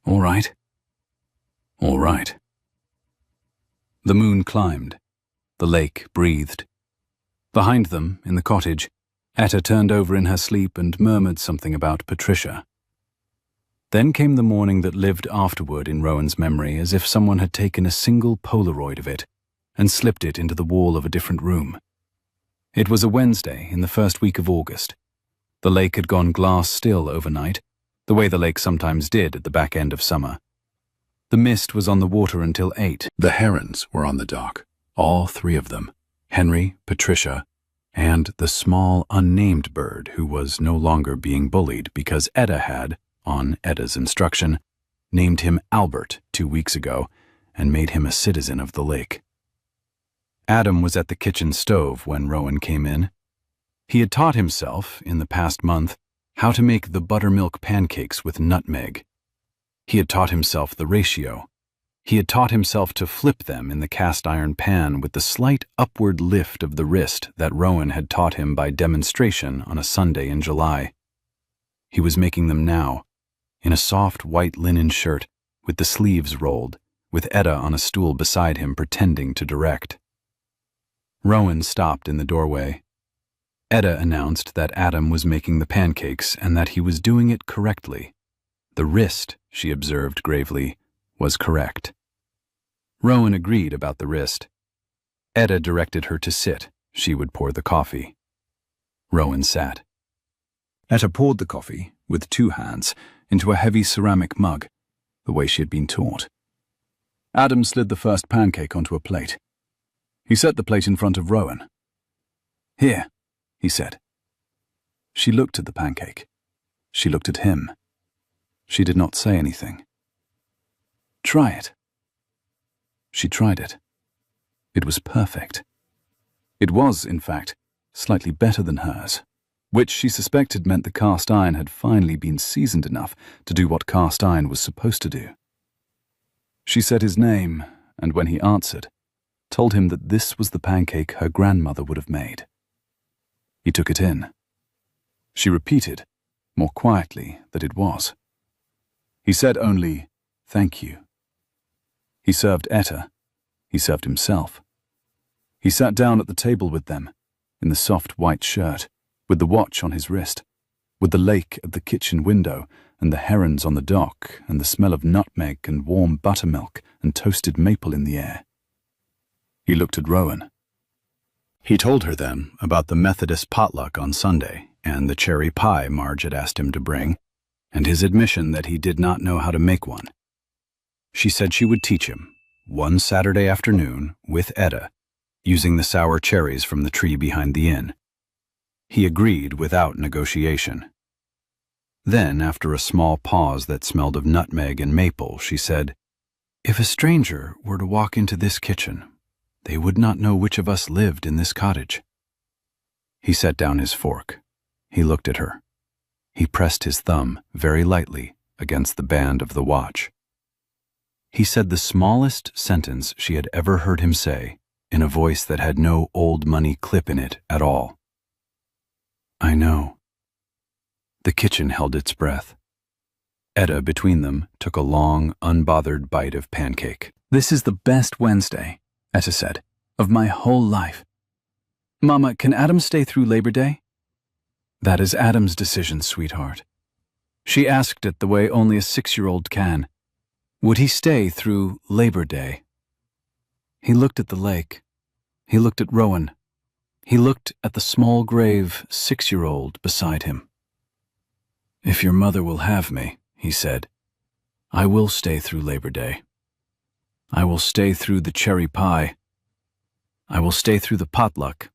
All right? All right. The moon climbed. The lake breathed. Behind them, in the cottage, Etta turned over in her sleep and murmured something about Patricia. Then came the morning that lived afterward in Rowan's memory as if someone had taken a single Polaroid of it and slipped it into the wall of a different room. It was a Wednesday in the first week of August. The lake had gone glass still overnight, the way the lake sometimes did at the back end of summer. The mist was on the water until 8. The herons were on the dock, all three of them, Henry, Patricia, and the small, unnamed bird who was no longer being bullied because Etta had, on Etta's instruction, named him Albert 2 weeks ago and made him a citizen of the lake. Adam was at the kitchen stove when Rowan came in. He had taught himself, in the past month, how to make the buttermilk pancakes with nutmeg. He had taught himself the ratio. He had taught himself to flip them in the cast-iron pan with the slight upward lift of the wrist that Rowan had taught him by demonstration on a Sunday in July. He was making them now, in a soft white linen shirt, with the sleeves rolled, with Etta on a stool beside him pretending to direct. Rowan stopped in the doorway. Etta announced that Adam was making the pancakes and that he was doing it correctly. The wrist, she observed gravely, was correct. Rowan agreed about the wrist. Etta directed her to sit. She would pour the coffee. Rowan sat. Etta poured the coffee, with 2 hands, into a heavy ceramic mug, the way she had been taught. Adam slid the first pancake onto a plate. He set the plate in front of Rowan. "Here," he said. She looked at the pancake. She looked at him. She did not say anything. "Try it." She tried it. It was perfect. It was, in fact, slightly better than hers, which she suspected meant the cast iron had finally been seasoned enough to do what cast iron was supposed to do. She said his name, and when he answered, told him that this was the pancake her grandmother would have made. He took it in. She repeated, more quietly, that it was. He said only, "Thank you." He served Etta. He served himself. He sat down at the table with them, in the soft white shirt, with the watch on his wrist, with the lake at the kitchen window, and the herons on the dock, and the smell of nutmeg and warm buttermilk and toasted maple in the air. He looked at Rowan. He told her then about the Methodist potluck on Sunday, and the cherry pie Marge had asked him to bring, and his admission that he did not know how to make one. She said she would teach him, one Saturday afternoon, with Etta, using the sour cherries from the tree behind the inn. He agreed without negotiation. Then, after a small pause that smelled of nutmeg and maple, she said, "If a stranger were to walk into this kitchen, they would not know which of us lived in this cottage." He set down his fork. He looked at her. He pressed his thumb, very lightly, against the band of the watch. He said the smallest sentence she had ever heard him say, in a voice that had no old money clip in it at all. "I know." The kitchen held its breath. Etta, between them, took a long, unbothered bite of pancake. "This is the best Wednesday," Etta said, "of my whole life. Mama, can Adam stay through Labor Day?" "That is Adam's decision, sweetheart." She asked it the way only a 6-year-old can. Would he stay through Labor Day? He looked at the lake. He looked at Rowan. He looked at the small grave 6-year-old beside him. "If your mother will have me," he said, "I will stay through Labor Day. I will stay through the cherry pie. I will stay through the potluck.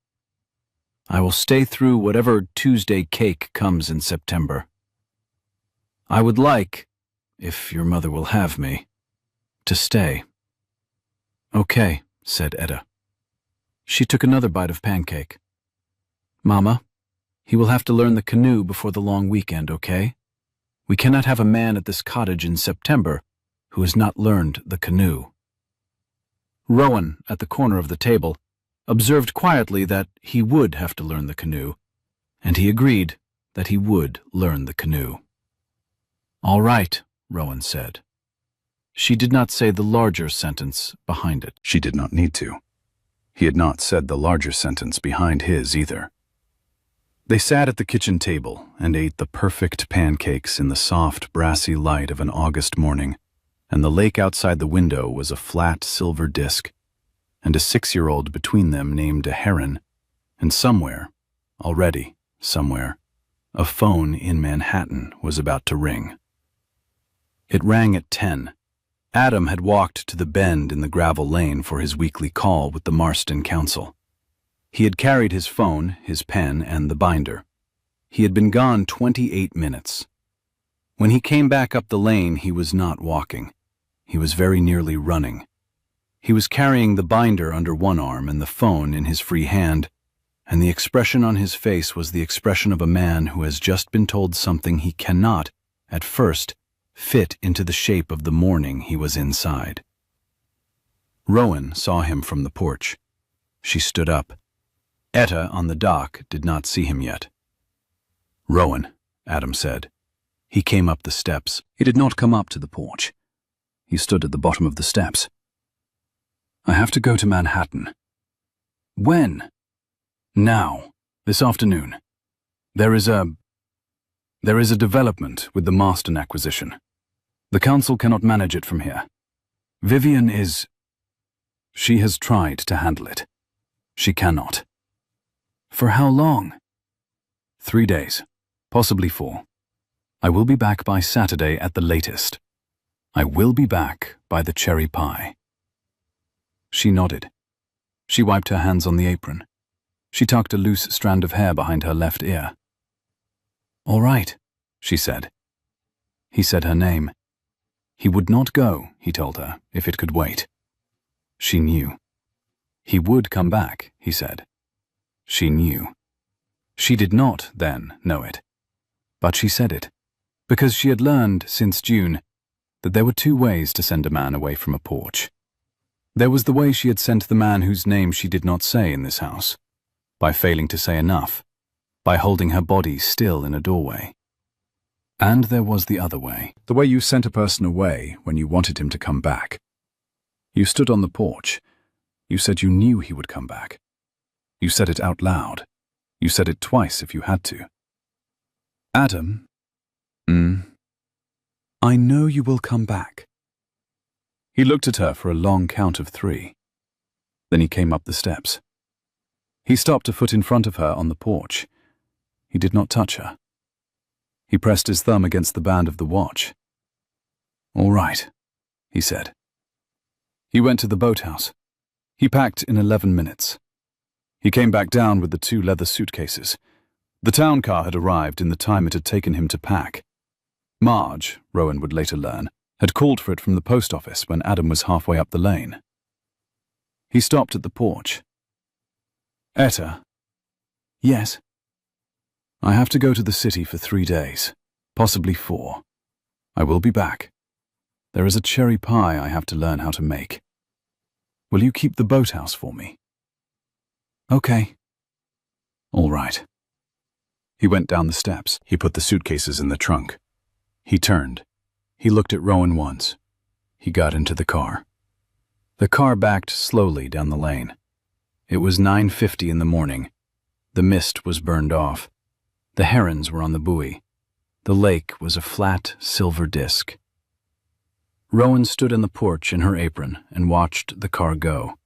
I will stay through whatever Tuesday cake comes in September. I would like, if your mother will have me, to stay." "Okay," said Etta. She took another bite of pancake. "Mama, he will have to learn the canoe before the long weekend, okay? We cannot have a man at this cottage in September who has not learned the canoe." Rowan, at the corner of the table, observed quietly that he would have to learn the canoe, and he agreed that he would learn the canoe. "All right," Rowan said. She did not say the larger sentence behind it. She did not need to. He had not said the larger sentence behind his either. They sat at the kitchen table and ate the perfect pancakes in the soft, brassy light of an August morning, and the lake outside the window was a flat silver disk, and a 6-year-old between them named a heron, and somewhere, already somewhere, a phone in Manhattan was about to ring. It rang at 10. Adam had walked to the bend in the gravel lane for his weekly call with the Marston Council. He had carried his phone, his pen, and the binder. He had been gone 28 minutes. When he came back up the lane, he was not walking. He was very nearly running. He was carrying the binder under one arm and the phone in his free hand, and the expression on his face was the expression of a man who has just been told something he cannot, at first, fit into the shape of the morning he was inside. Rowan saw him from the porch. She stood up. Etta on the dock did not see him yet. "Rowan," Adam said. He came up the steps. He did not come up to the porch. He stood at the bottom of the steps. "I have to go to Manhattan." "When?" "Now. This afternoon. There is a development with the Marston acquisition. The council cannot manage it from here. Vivian is... She has tried to handle it. She cannot." "For how long?" 3 days, possibly 4. I will be back by Saturday at the latest. I will be back by the cherry pie." She nodded. She wiped her hands on the apron. She tucked a loose strand of hair behind her left ear. "All right," she said. He said her name. He would not go, he told her, if it could wait. She knew. He would come back, he said. She knew. She did not, then, know it. But she said it, because she had learned, since June, that there were 2 ways to send a man away from a porch. There was the way she had sent the man whose name she did not say in this house, by failing to say enough, by holding her body still in a doorway. And there was the other way. The way you sent a person away when you wanted him to come back. You stood on the porch. You said you knew he would come back. You said it out loud. You said it twice if you had to. "Adam, I know you will come back." He looked at her for a long count of 3. Then he came up the steps. He stopped a foot in front of her on the porch. He did not touch her. He pressed his thumb against the band of the watch. "All right," he said. He went to the boathouse. He packed in 11 minutes. He came back down with the 2 leather suitcases. The town car had arrived in the time it had taken him to pack. Marge, Rowan would later learn, had called for it from the post office when Adam was halfway up the lane. He stopped at the porch. "Etta." "Yes." "I have to go to the city for 3 days, possibly 4. I will be back. There is a cherry pie I have to learn how to make. Will you keep the boathouse for me?" "Okay." "All right." He went down the steps. He put the suitcases in the trunk. He turned. He looked at Rowan once. He got into the car. The car backed slowly down the lane. It was 9:50 in the morning. The mist was burned off. The herons were on the buoy. The lake was a flat silver disk. Rowan stood on the porch in her apron and watched the car go.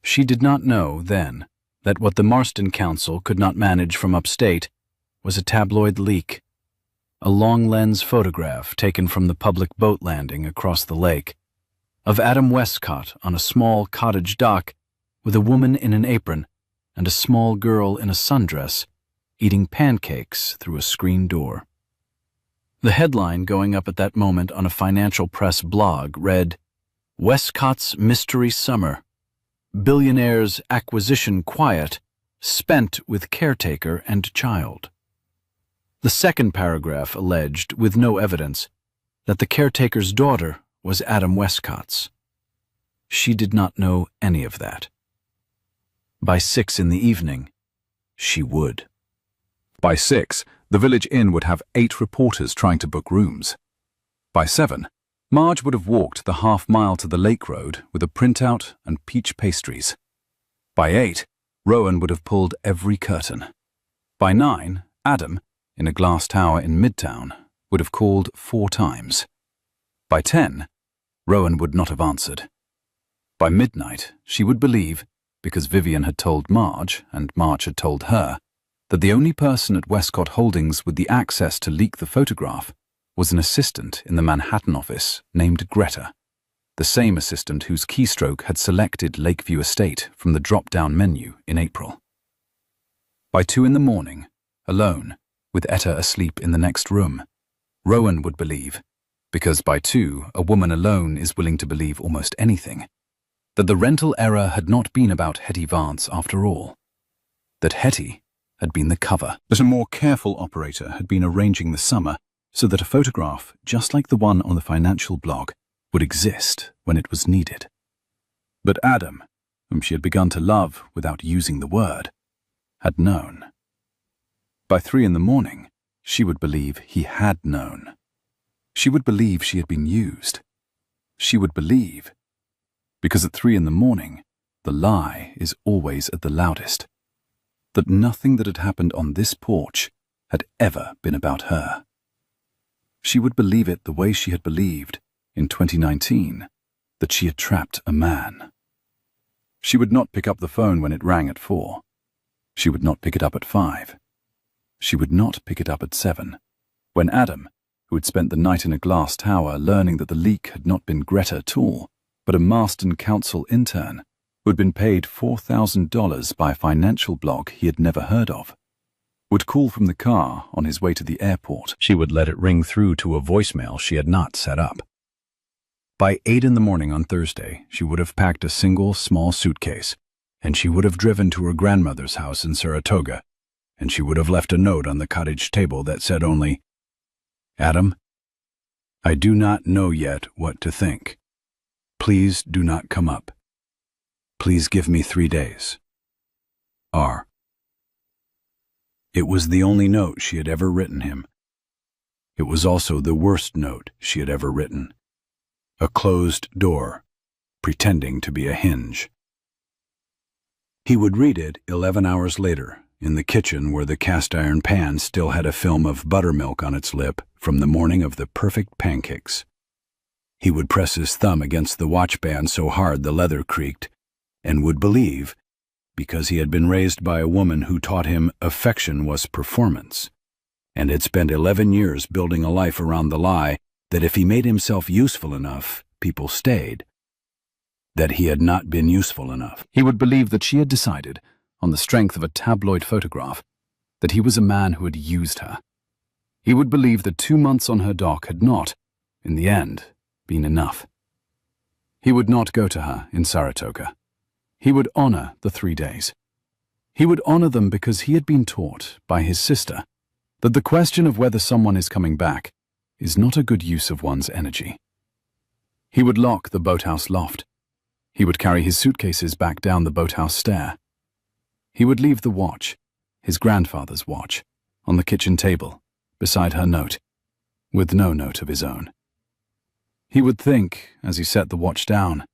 She did not know, then, that what the Marston Council could not manage from upstate was a tabloid leak, a long-lens photograph taken from the public boat landing across the lake, of Adam Westcott on a small cottage dock with a woman in an apron and a small girl in a sundress eating pancakes through a screen door. The headline going up at that moment on a Financial Press blog read, "Westcott's Mystery Summer. Billionaire's acquisition quiet, spent with caretaker and child." The second paragraph alleged, with no evidence, that the caretaker's daughter was Adam Westcott's. She did not know any of that. By 6 in the evening, she would. By 6, the village inn would have 8 reporters trying to book rooms. By 7, Marge would have walked the half-mile to the lake road with a printout and peach pastries. By 8, Rowan would have pulled every curtain. By 9, Adam, in a glass tower in Midtown, would have called 4 times. By 10, Rowan would not have answered. By midnight, she would believe, because Vivian had told Marge, and Marge had told her, that the only person at Westcott Holdings with the access to leak the photograph was an assistant in the Manhattan office named Greta, the same assistant whose keystroke had selected Lakeview Estate from the drop-down menu in April. By 2 in the morning, alone, with Etta asleep in the next room, Rowan would believe, because by 2 a woman alone is willing to believe almost anything, that the rental error had not been about Hetty Vance after all, that Hetty had been the cover, that a more careful operator had been arranging the summer so that a photograph, just like the one on the financial blog, would exist when it was needed. But Adam, whom she had begun to love without using the word, had known. By 3 in the morning, she would believe he had known. She would believe she had been used. She would believe, because at 3 in the morning, the lie is always at the loudest, that nothing that had happened on this porch had ever been about her. She would believe it the way she had believed, in 2019, that she had trapped a man. She would not pick up the phone when it rang at 4. She would not pick it up at 5. She would not pick it up at 7, when Adam, who had spent the night in a glass tower learning that the leak had not been Greta at all, but a Marston Council intern, who had been paid $4,000 by a financial blog he had never heard of, would call from the car on his way to the airport. She would let it ring through to a voicemail she had not set up. By 8 in the morning on Thursday, she would have packed a single small suitcase, and she would have driven to her grandmother's house in Saratoga, and she would have left a note on the cottage table that said only, "Adam, I do not know yet what to think. Please do not come up. Please give me 3 days. R." It was the only note she had ever written him. It was also the worst note she had ever written. A closed door, pretending to be a hinge. He would read it 11 hours later, in the kitchen where the cast-iron pan still had a film of buttermilk on its lip from the morning of the perfect pancakes. He would press his thumb against the watchband so hard the leather creaked, and would believe, because he had been raised by a woman who taught him affection was performance, and had spent 11 years building a life around the lie that if he made himself useful enough, people stayed, that he had not been useful enough. He would believe that she had decided, on the strength of a tabloid photograph, that he was a man who had used her. He would believe that 2 months on her dock had not, in the end, been enough. He would not go to her in Saratoga. He would honor the 3 days. He would honor them because he had been taught by his sister that the question of whether someone is coming back is not a good use of one's energy. He would lock the boathouse loft. He would carry his suitcases back down the boathouse stair. He would leave the watch, his grandfather's watch, on the kitchen table, beside her note, with no note of his own. He would think, as he set the watch down,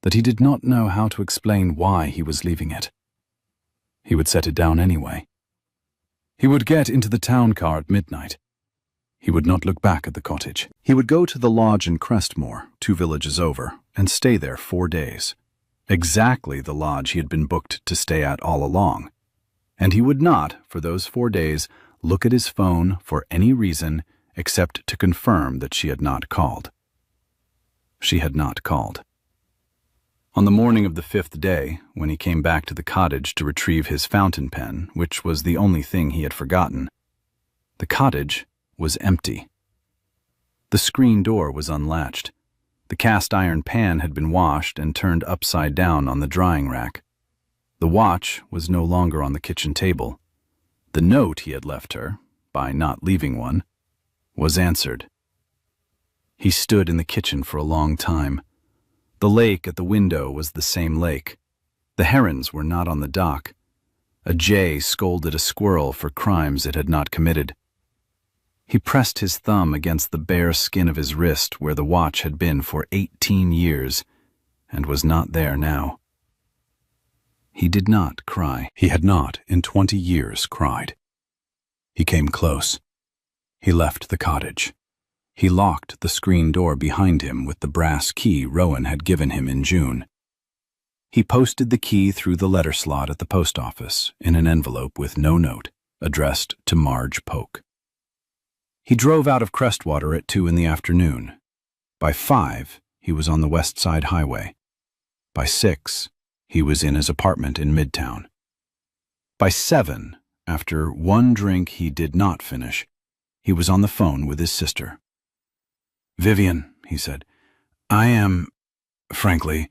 that he did not know how to explain why he was leaving it. He would set it down anyway. He would get into the town car at midnight. He would not look back at the cottage. He would go to the lodge in Crestmore, 2 villages over, and stay there 4 days. Exactly the lodge he had been booked to stay at all along. And he would not, for those 4 days, look at his phone for any reason except to confirm that she had not called. She had not called. On the morning of the 5th day, when he came back to the cottage to retrieve his fountain pen, which was the only thing he had forgotten, the cottage was empty. The screen door was unlatched. The cast-iron pan had been washed and turned upside down on the drying rack. The watch was no longer on the kitchen table. The note he had left her, by not leaving one, was answered. He stood in the kitchen for a long time. The lake at the window was the same lake. The herons were not on the dock. A jay scolded a squirrel for crimes it had not committed. He pressed his thumb against the bare skin of his wrist where the watch had been for 18 years and was not there now. He did not cry. He had not, in 20 years, cried. He came close. He left the cottage. He locked the screen door behind him with the brass key Rowan had given him in June. He posted the key through the letter slot at the post office in an envelope with no note, addressed to Marge Polk. He drove out of Crestwater at 2 in the afternoon. By 5, he was on the West Side Highway. By 6, he was in his apartment in Midtown. By 7, after one drink he did not finish, he was on the phone with his sister. "Vivian," he said, "I am, frankly,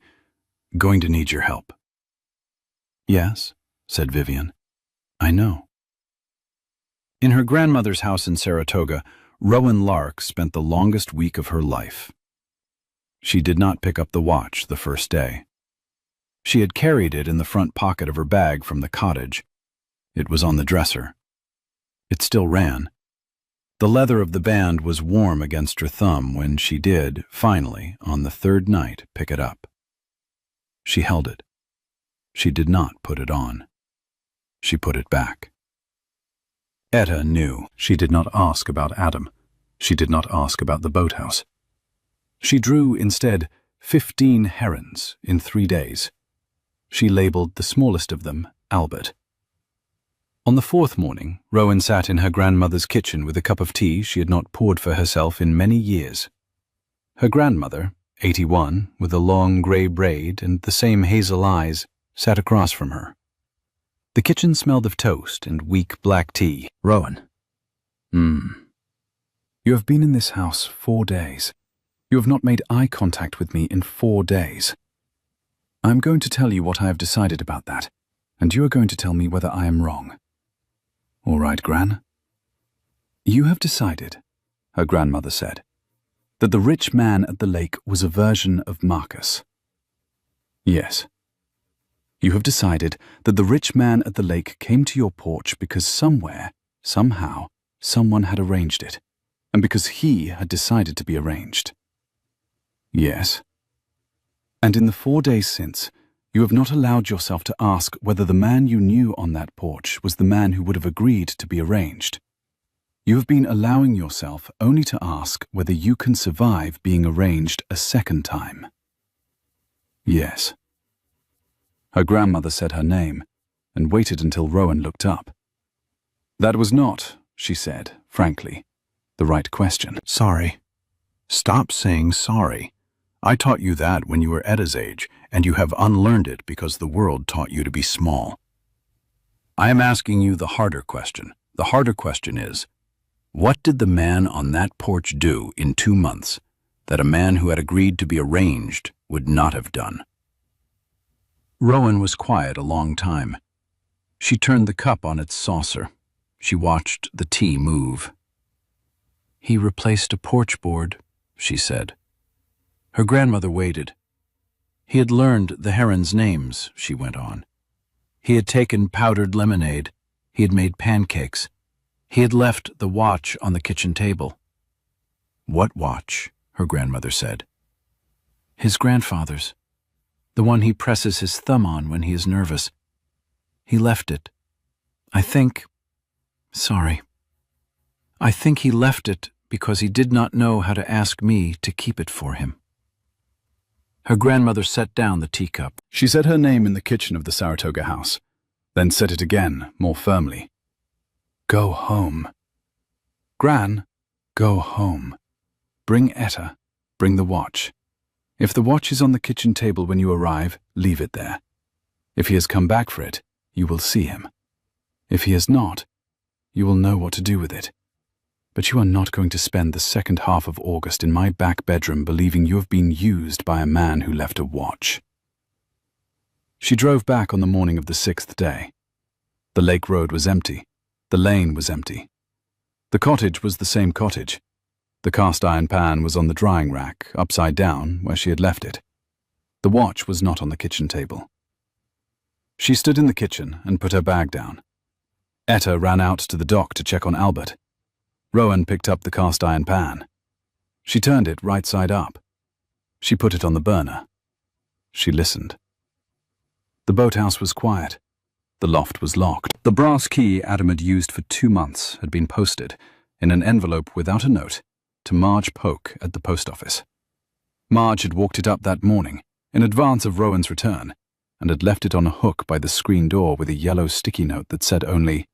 going to need your help." "Yes," said Vivian, "I know." In her grandmother's house in Saratoga, Rowan Lark spent the longest week of her life. She did not pick up the watch the first day. She had carried it in the front pocket of her bag from the cottage. It was on the dresser. It still ran. The leather of the band was warm against her thumb when she did, finally, on the 3rd night, pick it up. She held it. She did not put it on. She put it back. Etta knew. She did not ask about Adam. She did not ask about the boathouse. She drew, instead, 15 herons in 3 days. She labeled the smallest of them Albert. On the 4th morning, Rowan sat in her grandmother's kitchen with a cup of tea she had not poured for herself in many years. Her grandmother, 81, with a long grey braid and the same hazel eyes, sat across from her. The kitchen smelled of toast and weak black tea. "Rowan. You have been in this house 4 days. You have not made eye contact with me in 4 days. I am going to tell you what I have decided about that, and you are going to tell me whether I am wrong. All right, Gran?" "You have decided," her grandmother said, "that the rich man at the lake was a version of Marcus." "Yes. You have decided that the rich man at the lake came to your porch because somewhere, somehow, someone had arranged it, and because he had decided to be arranged." "Yes. And in the 4 days since, you have not allowed yourself to ask whether the man you knew on that porch was the man who would have agreed to be arranged. You have been allowing yourself only to ask whether you can survive being arranged a second time." "Yes." Her grandmother said her name, and waited until Rowan looked up. That was not, she said, frankly, the right question. "Sorry. Stop saying sorry. I taught you that when you were Etta's age, and you have unlearned it because the world taught you to be small. I am asking you the harder question. The harder question is, what did the man on that porch do in 2 months that a man who had agreed to be arranged would not have done?" Rowan was quiet a long time. She turned the cup on its saucer. She watched the tea move. "He replaced a porch board," she said. Her grandmother waited. "He had learned the herons' names," she went on. "He had taken powdered lemonade. He had made pancakes. He had left the watch on the kitchen table." "What watch?" her grandmother said. "His grandfather's. The one he presses his thumb on when he is nervous. He left it. I think he left it because he did not know how to ask me to keep it for him." Her grandmother set down the teacup. She said her name in the kitchen of the Saratoga house, then said it again, more firmly. "Go home. Gran, go home. Bring Etta. Bring the watch. If the watch is on the kitchen table when you arrive, leave it there. If he has come back for it, you will see him. If he has not, you will know what to do with it. But you are not going to spend the second half of August in my back bedroom believing you have been used by a man who left a watch." She drove back on the morning of the 6th day. The lake road was empty. The lane was empty. The cottage was the same cottage. The cast-iron pan was on the drying rack, upside down, where she had left it. The watch was not on the kitchen table. She stood in the kitchen and put her bag down. Etta ran out to the dock to check on Albert. Rowan picked up the cast-iron pan. She turned it right side up. She put it on the burner. She listened. The boathouse was quiet. The loft was locked. The brass key Adam had used for 2 months had been posted, in an envelope without a note, to Marge Polk at the post office. Marge had walked it up that morning, in advance of Rowan's return, and had left it on a hook by the screen door with a yellow sticky note that said only,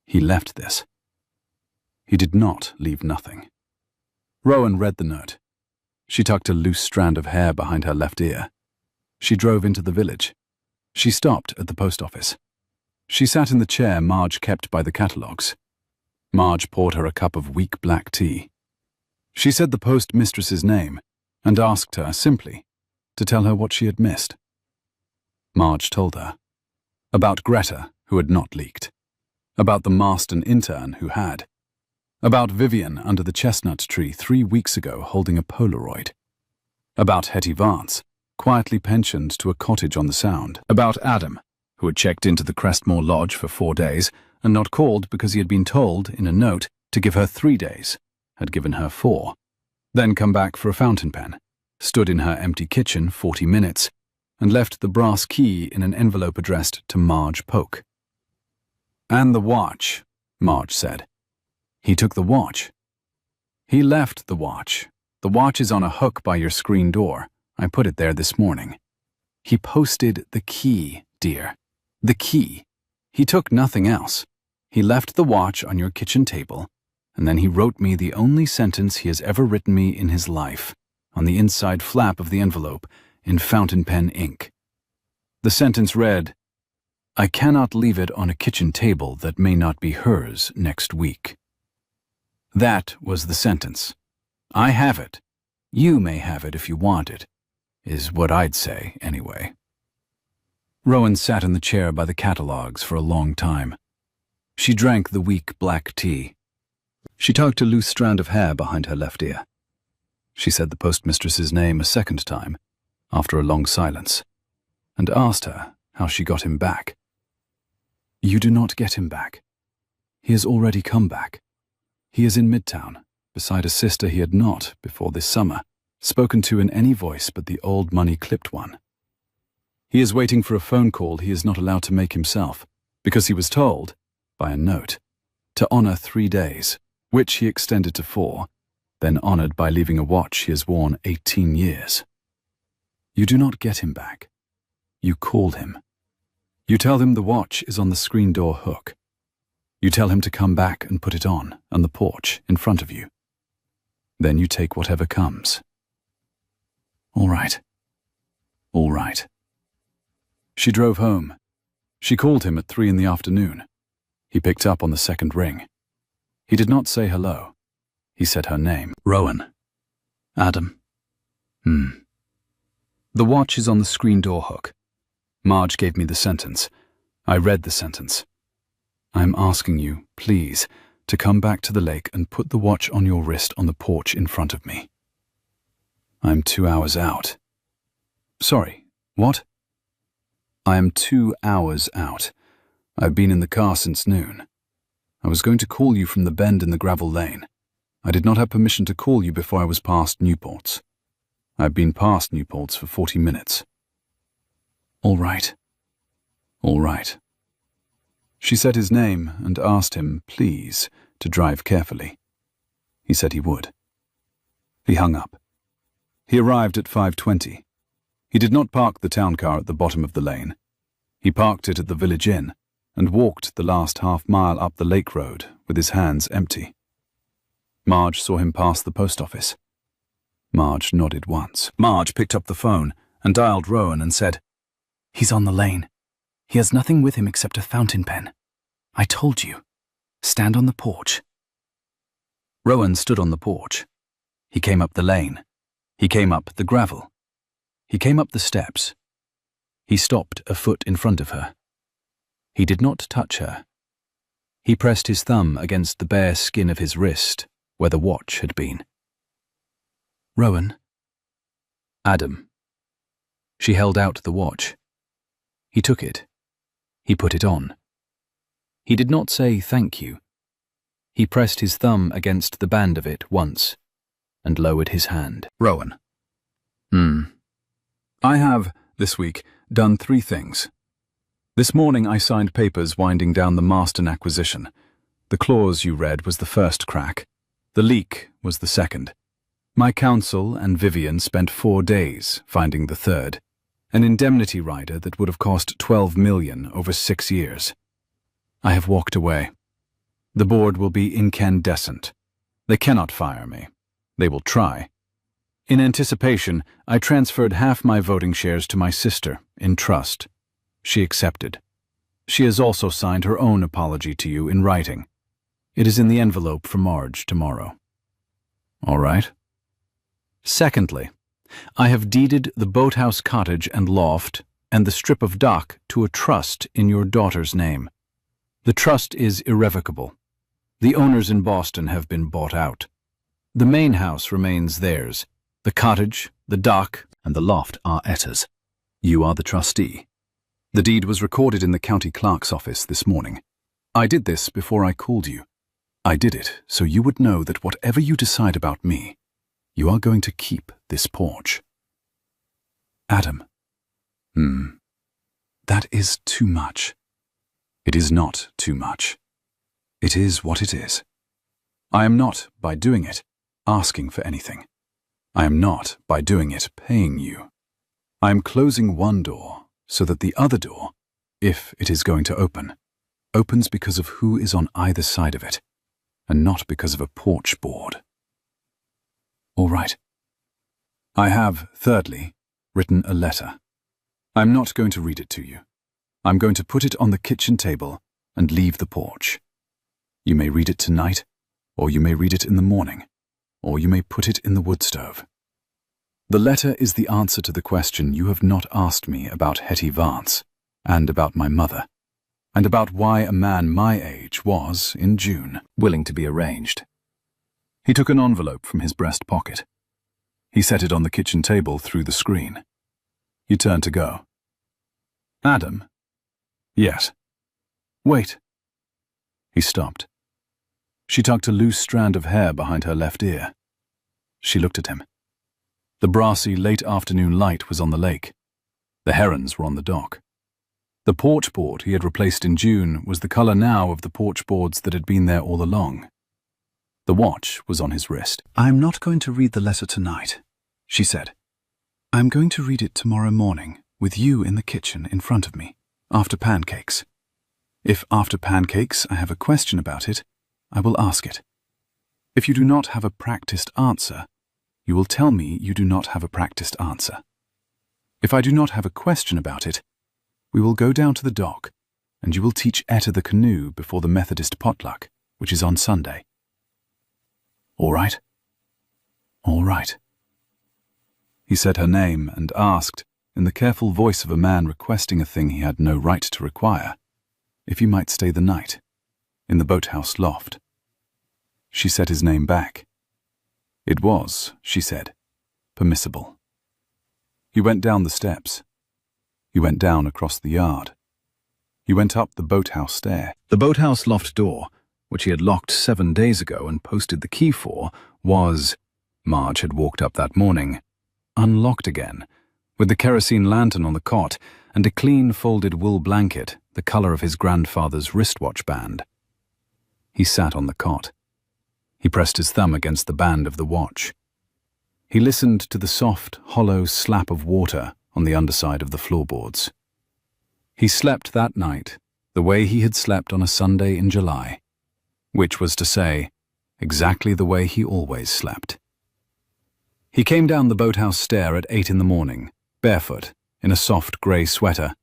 "He left this." He did not leave nothing. Rowan read the note. She tucked a loose strand of hair behind her left ear. She drove into the village. She stopped at the post office. She sat in the chair Marge kept by the catalogues. Marge poured her a cup of weak black tea. She said the post mistress's name and asked her, simply, to tell her what she had missed. Marge told her. About Greta, who had not leaked. About the Marston intern who had. About Vivian under the chestnut tree 3 weeks ago holding a Polaroid. About Hetty Vance, quietly pensioned to a cottage on the Sound. About Adam, who had checked into the Crestmore Lodge for 4 days and not called because he had been told, in a note, to give her 3 days, had given her 4, then come back for a fountain pen, stood in her empty kitchen 40 minutes, and left the brass key in an envelope addressed to Marge Polk. "And the watch," Marge said. "He took the watch." "He left the watch. The watch is on a hook by your screen door. I put it there this morning." "He posted the key, dear. The key. He took nothing else. He left the watch on your kitchen table, and then he wrote me the only sentence he has ever written me in his life, on the inside flap of the envelope, in fountain pen ink. The sentence read, 'I cannot leave it on a kitchen table that may not be hers next week.' That was the sentence. I have it. You may have it if you want it, is what I'd say, anyway." Rowan sat in the chair by the catalogues for a long time. She drank the weak black tea. She tugged a loose strand of hair behind her left ear. She said the postmistress's name a second time, after a long silence, and asked her how she got him back. "You do not get him back. He has already come back. He is in Midtown, beside a sister he had not, before this summer, spoken to in any voice but the old money-clipped one. He is waiting for a phone call he is not allowed to make himself, because he was told, by a note, to honor 3 days, which he extended to 4, then honored by leaving a watch he has worn 18 years. You do not get him back. You call him. You tell him the watch is on the screen door hook. You tell him to come back and put it on the porch, in front of you. Then you take whatever comes." "All right. All right." She drove home. She called him at 3 in the afternoon. He picked up on the second ring. He did not say hello. He said her name. "Rowan." "Adam." "The watch is on the screen door hook. Marge gave me the sentence. I read the sentence. I'm asking you, please, to come back to the lake and put the watch on your wrist on the porch in front of me. I'm 2 hours out." "Sorry, what?" "I am 2 hours out. I've been in the car since noon. I was going to call you from the bend in the gravel lane. I did not have permission to call you before I was past Newport's. I've been past Newport's for 40 minutes. "All right. All right." She said his name and asked him, please, to drive carefully. He said he would. He hung up. He arrived at 5:20. He did not park the town car at the bottom of the lane. He parked it at the village inn and walked the last half-mile up the lake road with his hands empty. Marge saw him pass the post office. Marge nodded once. Marge picked up the phone and dialed Rowan and said, "He's on the lane. He has nothing with him except a fountain pen. I told you. Stand on the porch." Rowan stood on the porch. He came up the lane. He came up the gravel. He came up the steps. He stopped a foot in front of her. He did not touch her. He pressed his thumb against the bare skin of his wrist, where the watch had been. "Rowan." Adam. She held out the watch. He took it. He put it on. He did not say thank you. He pressed his thumb against the band of it once and lowered his hand. Rowan. I have, this week, done 3 things. This morning I signed papers winding down the Marston acquisition. The clause you read was the first crack. The leak was the second. My counsel and Vivian spent 4 days finding the third. An indemnity rider that would have cost $12 million over 6 years. I have walked away. The board will be incandescent. They cannot fire me. They will try. In anticipation, I transferred half my voting shares to my sister, in trust. She accepted. She has also signed her own apology to you in writing. It is in the envelope for Marge tomorrow. All right? Secondly, I have deeded the boathouse cottage and loft and the strip of dock to a trust in your daughter's name. The trust is irrevocable. The owners in Boston have been bought out. The main house remains theirs. The cottage, the dock, and the loft are Etta's. You are the trustee. The deed was recorded in the county clerk's office this morning. I did this before I called you. I did it so you would know that whatever you decide about me, you are going to keep this porch. Adam. That is too much. It is not too much. It is what it is. I am not, by doing it, asking for anything. I am not, by doing it, paying you. I am closing one door so that the other door, if it is going to open, opens because of who is on either side of it, and not because of a porch board. All right. I have, thirdly, written a letter. I'm not going to read it to you. I'm going to put it on the kitchen table and leave the porch. You may read it tonight, or you may read it in the morning, or you may put it in the wood stove. The letter is the answer to the question you have not asked me about Hetty Vance, and about my mother, and about why a man my age was, in June, willing to be arranged. He took an envelope from his breast pocket. He set it on the kitchen table through the screen. You turned to go. Adam? Yes. Wait. He stopped. She tucked a loose strand of hair behind her left ear. She looked at him. The brassy late afternoon light was on the lake. The herons were on the dock. The porch board he had replaced in June was the color now of the porch boards that had been there all along. The watch was on his wrist. I'm not going to read the letter tonight, she said. I'm going to read it tomorrow morning, with you in the kitchen in front of me, after pancakes. If after pancakes I have a question about it, I will ask it. If you do not have a practiced answer, you will tell me you do not have a practiced answer. If I do not have a question about it, we will go down to the dock, and you will teach Etta the canoe before the Methodist potluck, which is on Sunday. All right? All right. He said her name and asked, in the careful voice of a man requesting a thing he had no right to require, if he might stay the night, in the boathouse loft. She said his name back. It was, she said, permissible. He went down the steps. He went down across the yard. He went up the boathouse stair. The boathouse loft door, which he had locked 7 days ago and posted the key for, was, Marge had walked up that morning, unlocked again, with the kerosene lantern on the cot and a clean folded wool blanket, the color of his grandfather's wristwatch band. He sat on the cot. He pressed his thumb against the band of the watch. He listened to the soft, hollow slap of water on the underside of the floorboards. He slept that night the way he had slept on a Sunday in July, which was to say, exactly the way he always slept. He came down the boathouse stair at 8 in the morning, barefoot, in a soft grey sweater,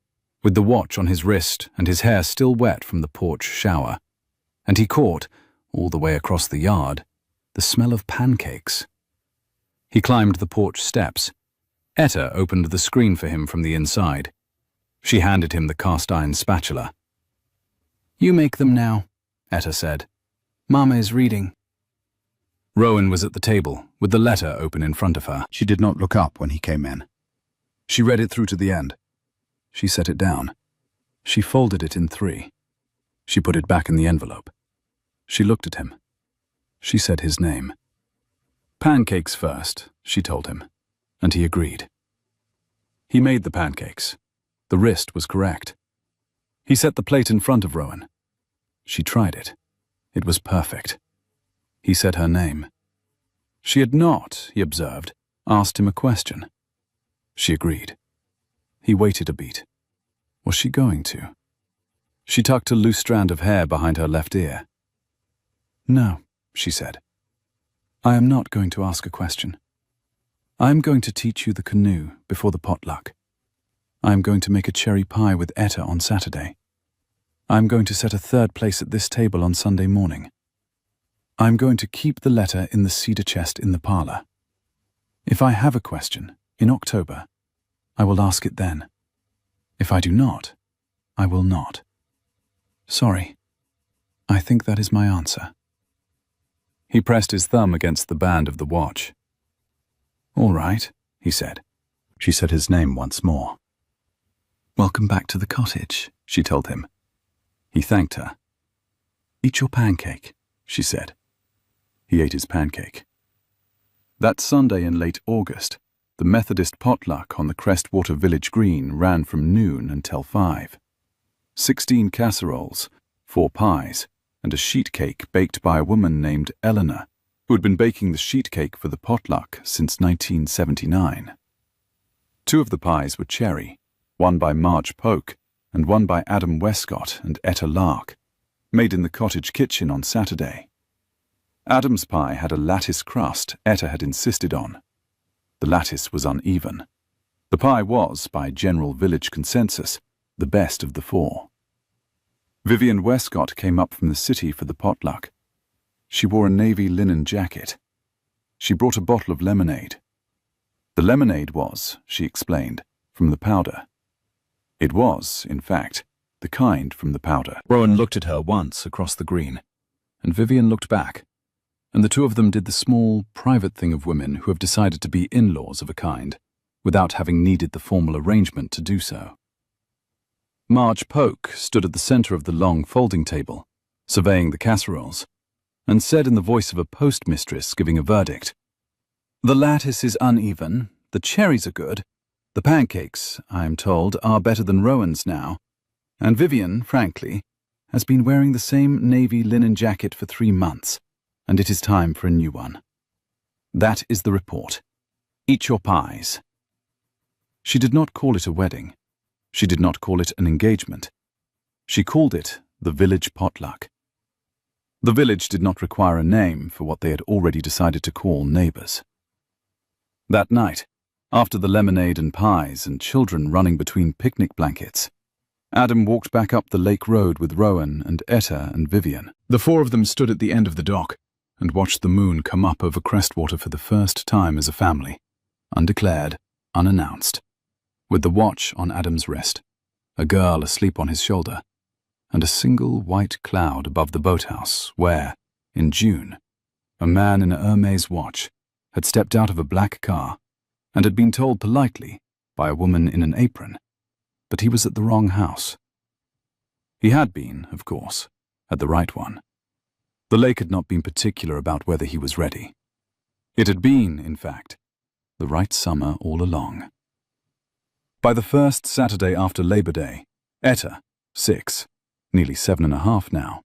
with the watch on his wrist and his hair still wet from the porch shower. And he caught, all the way across the yard, the smell of pancakes. He climbed the porch steps. Etta opened the screen for him from the inside. She handed him the cast-iron spatula. "You make them now," Etta said. "Mama is reading." Rowan was at the table, with the letter open in front of her. She did not look up when he came in. She read it through to the end. She set it down. She folded it in 3. She put it back in the envelope. She looked at him. She said his name. "Pancakes first," she told him, and he agreed. He made the pancakes. The wrist was correct. He set the plate in front of Rowan. She tried it. It was perfect. He said her name. She had not, he observed, asked him a question. She agreed. He waited a beat. Was she going to? She tucked a loose strand of hair behind her left ear. "No," she said. "I am not going to ask a question. I am going to teach you the canoe before the potluck. I am going to make a cherry pie with Etta on Saturday. I am going to set a 3rd place at this table on Sunday morning. I am going to keep the letter in the cedar chest in the parlor. If I have a question, in October, I will ask it then. If I do not, I will not. Sorry. I think that is my answer." He pressed his thumb against the band of the watch. "All right," he said. She said his name once more. "Welcome back to the cottage," she told him. He thanked her. "Eat your pancake," she said. He ate his pancake. That Sunday in late August, the Methodist potluck on the Crestwater Village Green ran from noon until 5. 16 casseroles, 4 pies, and a sheet cake baked by a woman named Eleanor, who had been baking the sheet cake for the potluck since 1979. 2 of the pies were cherry, one by Marge Polk and one by Adam Westcott and Etta Lark, made in the cottage kitchen on Saturday. Adam's pie had a lattice crust Etta had insisted on. The lattice was uneven. The pie was, by general village consensus, the best of the 4. Vivian Westcott came up from the city for the potluck. She wore a navy linen jacket. She brought a bottle of lemonade. The lemonade was, she explained, from the powder. It was, in fact, the kind from the powder. Rowan looked at her once across the green, and Vivian looked back, and the 2 of them did the small, private thing of women who have decided to be in-laws of a kind, without having needed the formal arrangement to do so. Marge Polk stood at the center of the long folding table, surveying the casseroles, and said in the voice of a postmistress giving a verdict, "The lattice is uneven, the cherries are good, the pancakes, I am told, are better than Rowan's now, and Vivian, frankly, has been wearing the same navy linen jacket for 3 months, and it is time for a new one. That is the report. Eat your pies." She did not call it a wedding. She did not call it an engagement. She called it the village potluck. The village did not require a name for what they had already decided to call neighbors. That night, after the lemonade and pies and children running between picnic blankets, Adam walked back up the lake road with Rowan and Etta and Vivian. The 4 of them stood at the end of the dock and watched the moon come up over Crestwater for the first time as a family, undeclared, unannounced, with the watch on Adam's wrist, a girl asleep on his shoulder, and a single white cloud above the boathouse where, in June, a man in a Hermes watch had stepped out of a black car and had been told politely by a woman in an apron that he was at the wrong house. He had been, of course, at the right one. The lake had not been particular about whether he was ready. It had been, in fact, the right summer all along. By the first Saturday after Labor Day, Etta, 6, nearly 7.5 now,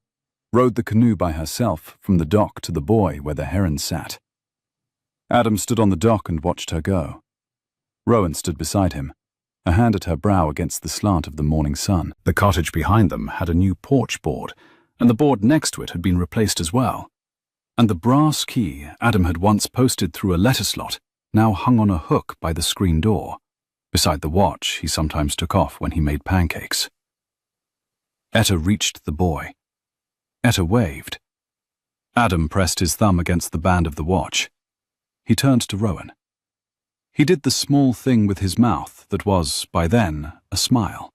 rowed the canoe by herself from the dock to the buoy where the herons sat. Adam stood on the dock and watched her go. Rowan stood beside him, a hand at her brow against the slant of the morning sun. The cottage behind them had a new porch board, and the board next to it had been replaced as well. And the brass key Adam had once posted through a letter slot now hung on a hook by the screen door, beside the watch he sometimes took off when he made pancakes. Etta reached the boy. Etta waved. Adam pressed his thumb against the band of the watch. He turned to Rowan. He did the small thing with his mouth that was, by then, a smile.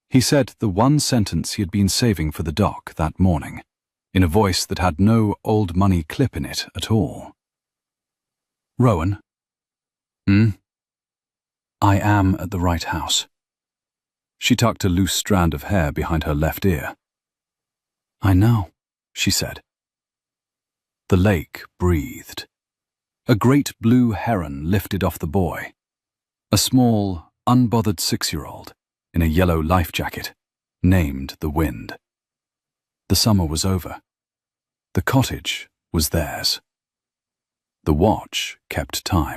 He said the one sentence he had been saving for the doc that morning, in a voice that had no old money clip in it at all. Rowan. I am at the right house. She tucked a loose strand of hair behind her left ear. I know, she said. The lake breathed. A great blue heron lifted off the boy. A small, unbothered 6-year-old, in a yellow life jacket, named the wind. The summer was over. The cottage was theirs. The watch kept time.